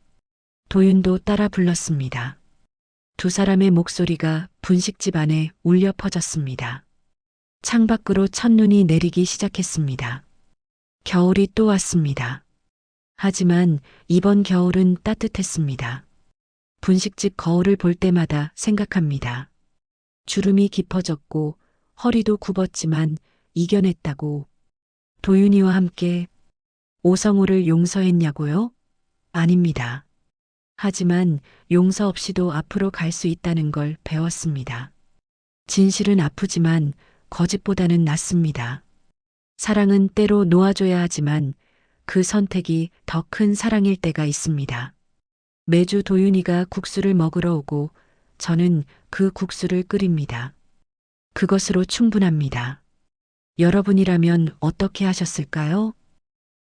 [SPEAKER 1] 도윤도 따라 불렀습니다. 두 사람의 목소리가 분식집 안에 울려 퍼졌습니다. 창밖으로 첫눈이 내리기 시작했습니다. 겨울이 또 왔습니다. 하지만 이번 겨울은 따뜻했습니다. 분식집 거울을 볼 때마다 생각합니다. 주름이 깊어졌고 허리도 굽었지만 이겨냈다고. 도윤이와 함께. 오성우를 용서했냐고요? 아닙니다. 하지만 용서 없이도 앞으로 갈 수 있다는 걸 배웠습니다. 진실은 아프지만 거짓보다는 낫습니다. 사랑은 때로 놓아줘야 하지만 그 선택이 더 큰 사랑일 때가 있습니다. 매주 도윤이가 국수를 먹으러 오고 저는 그 국수를 끓입니다. 그것으로 충분합니다. 여러분이라면 어떻게 하셨을까요?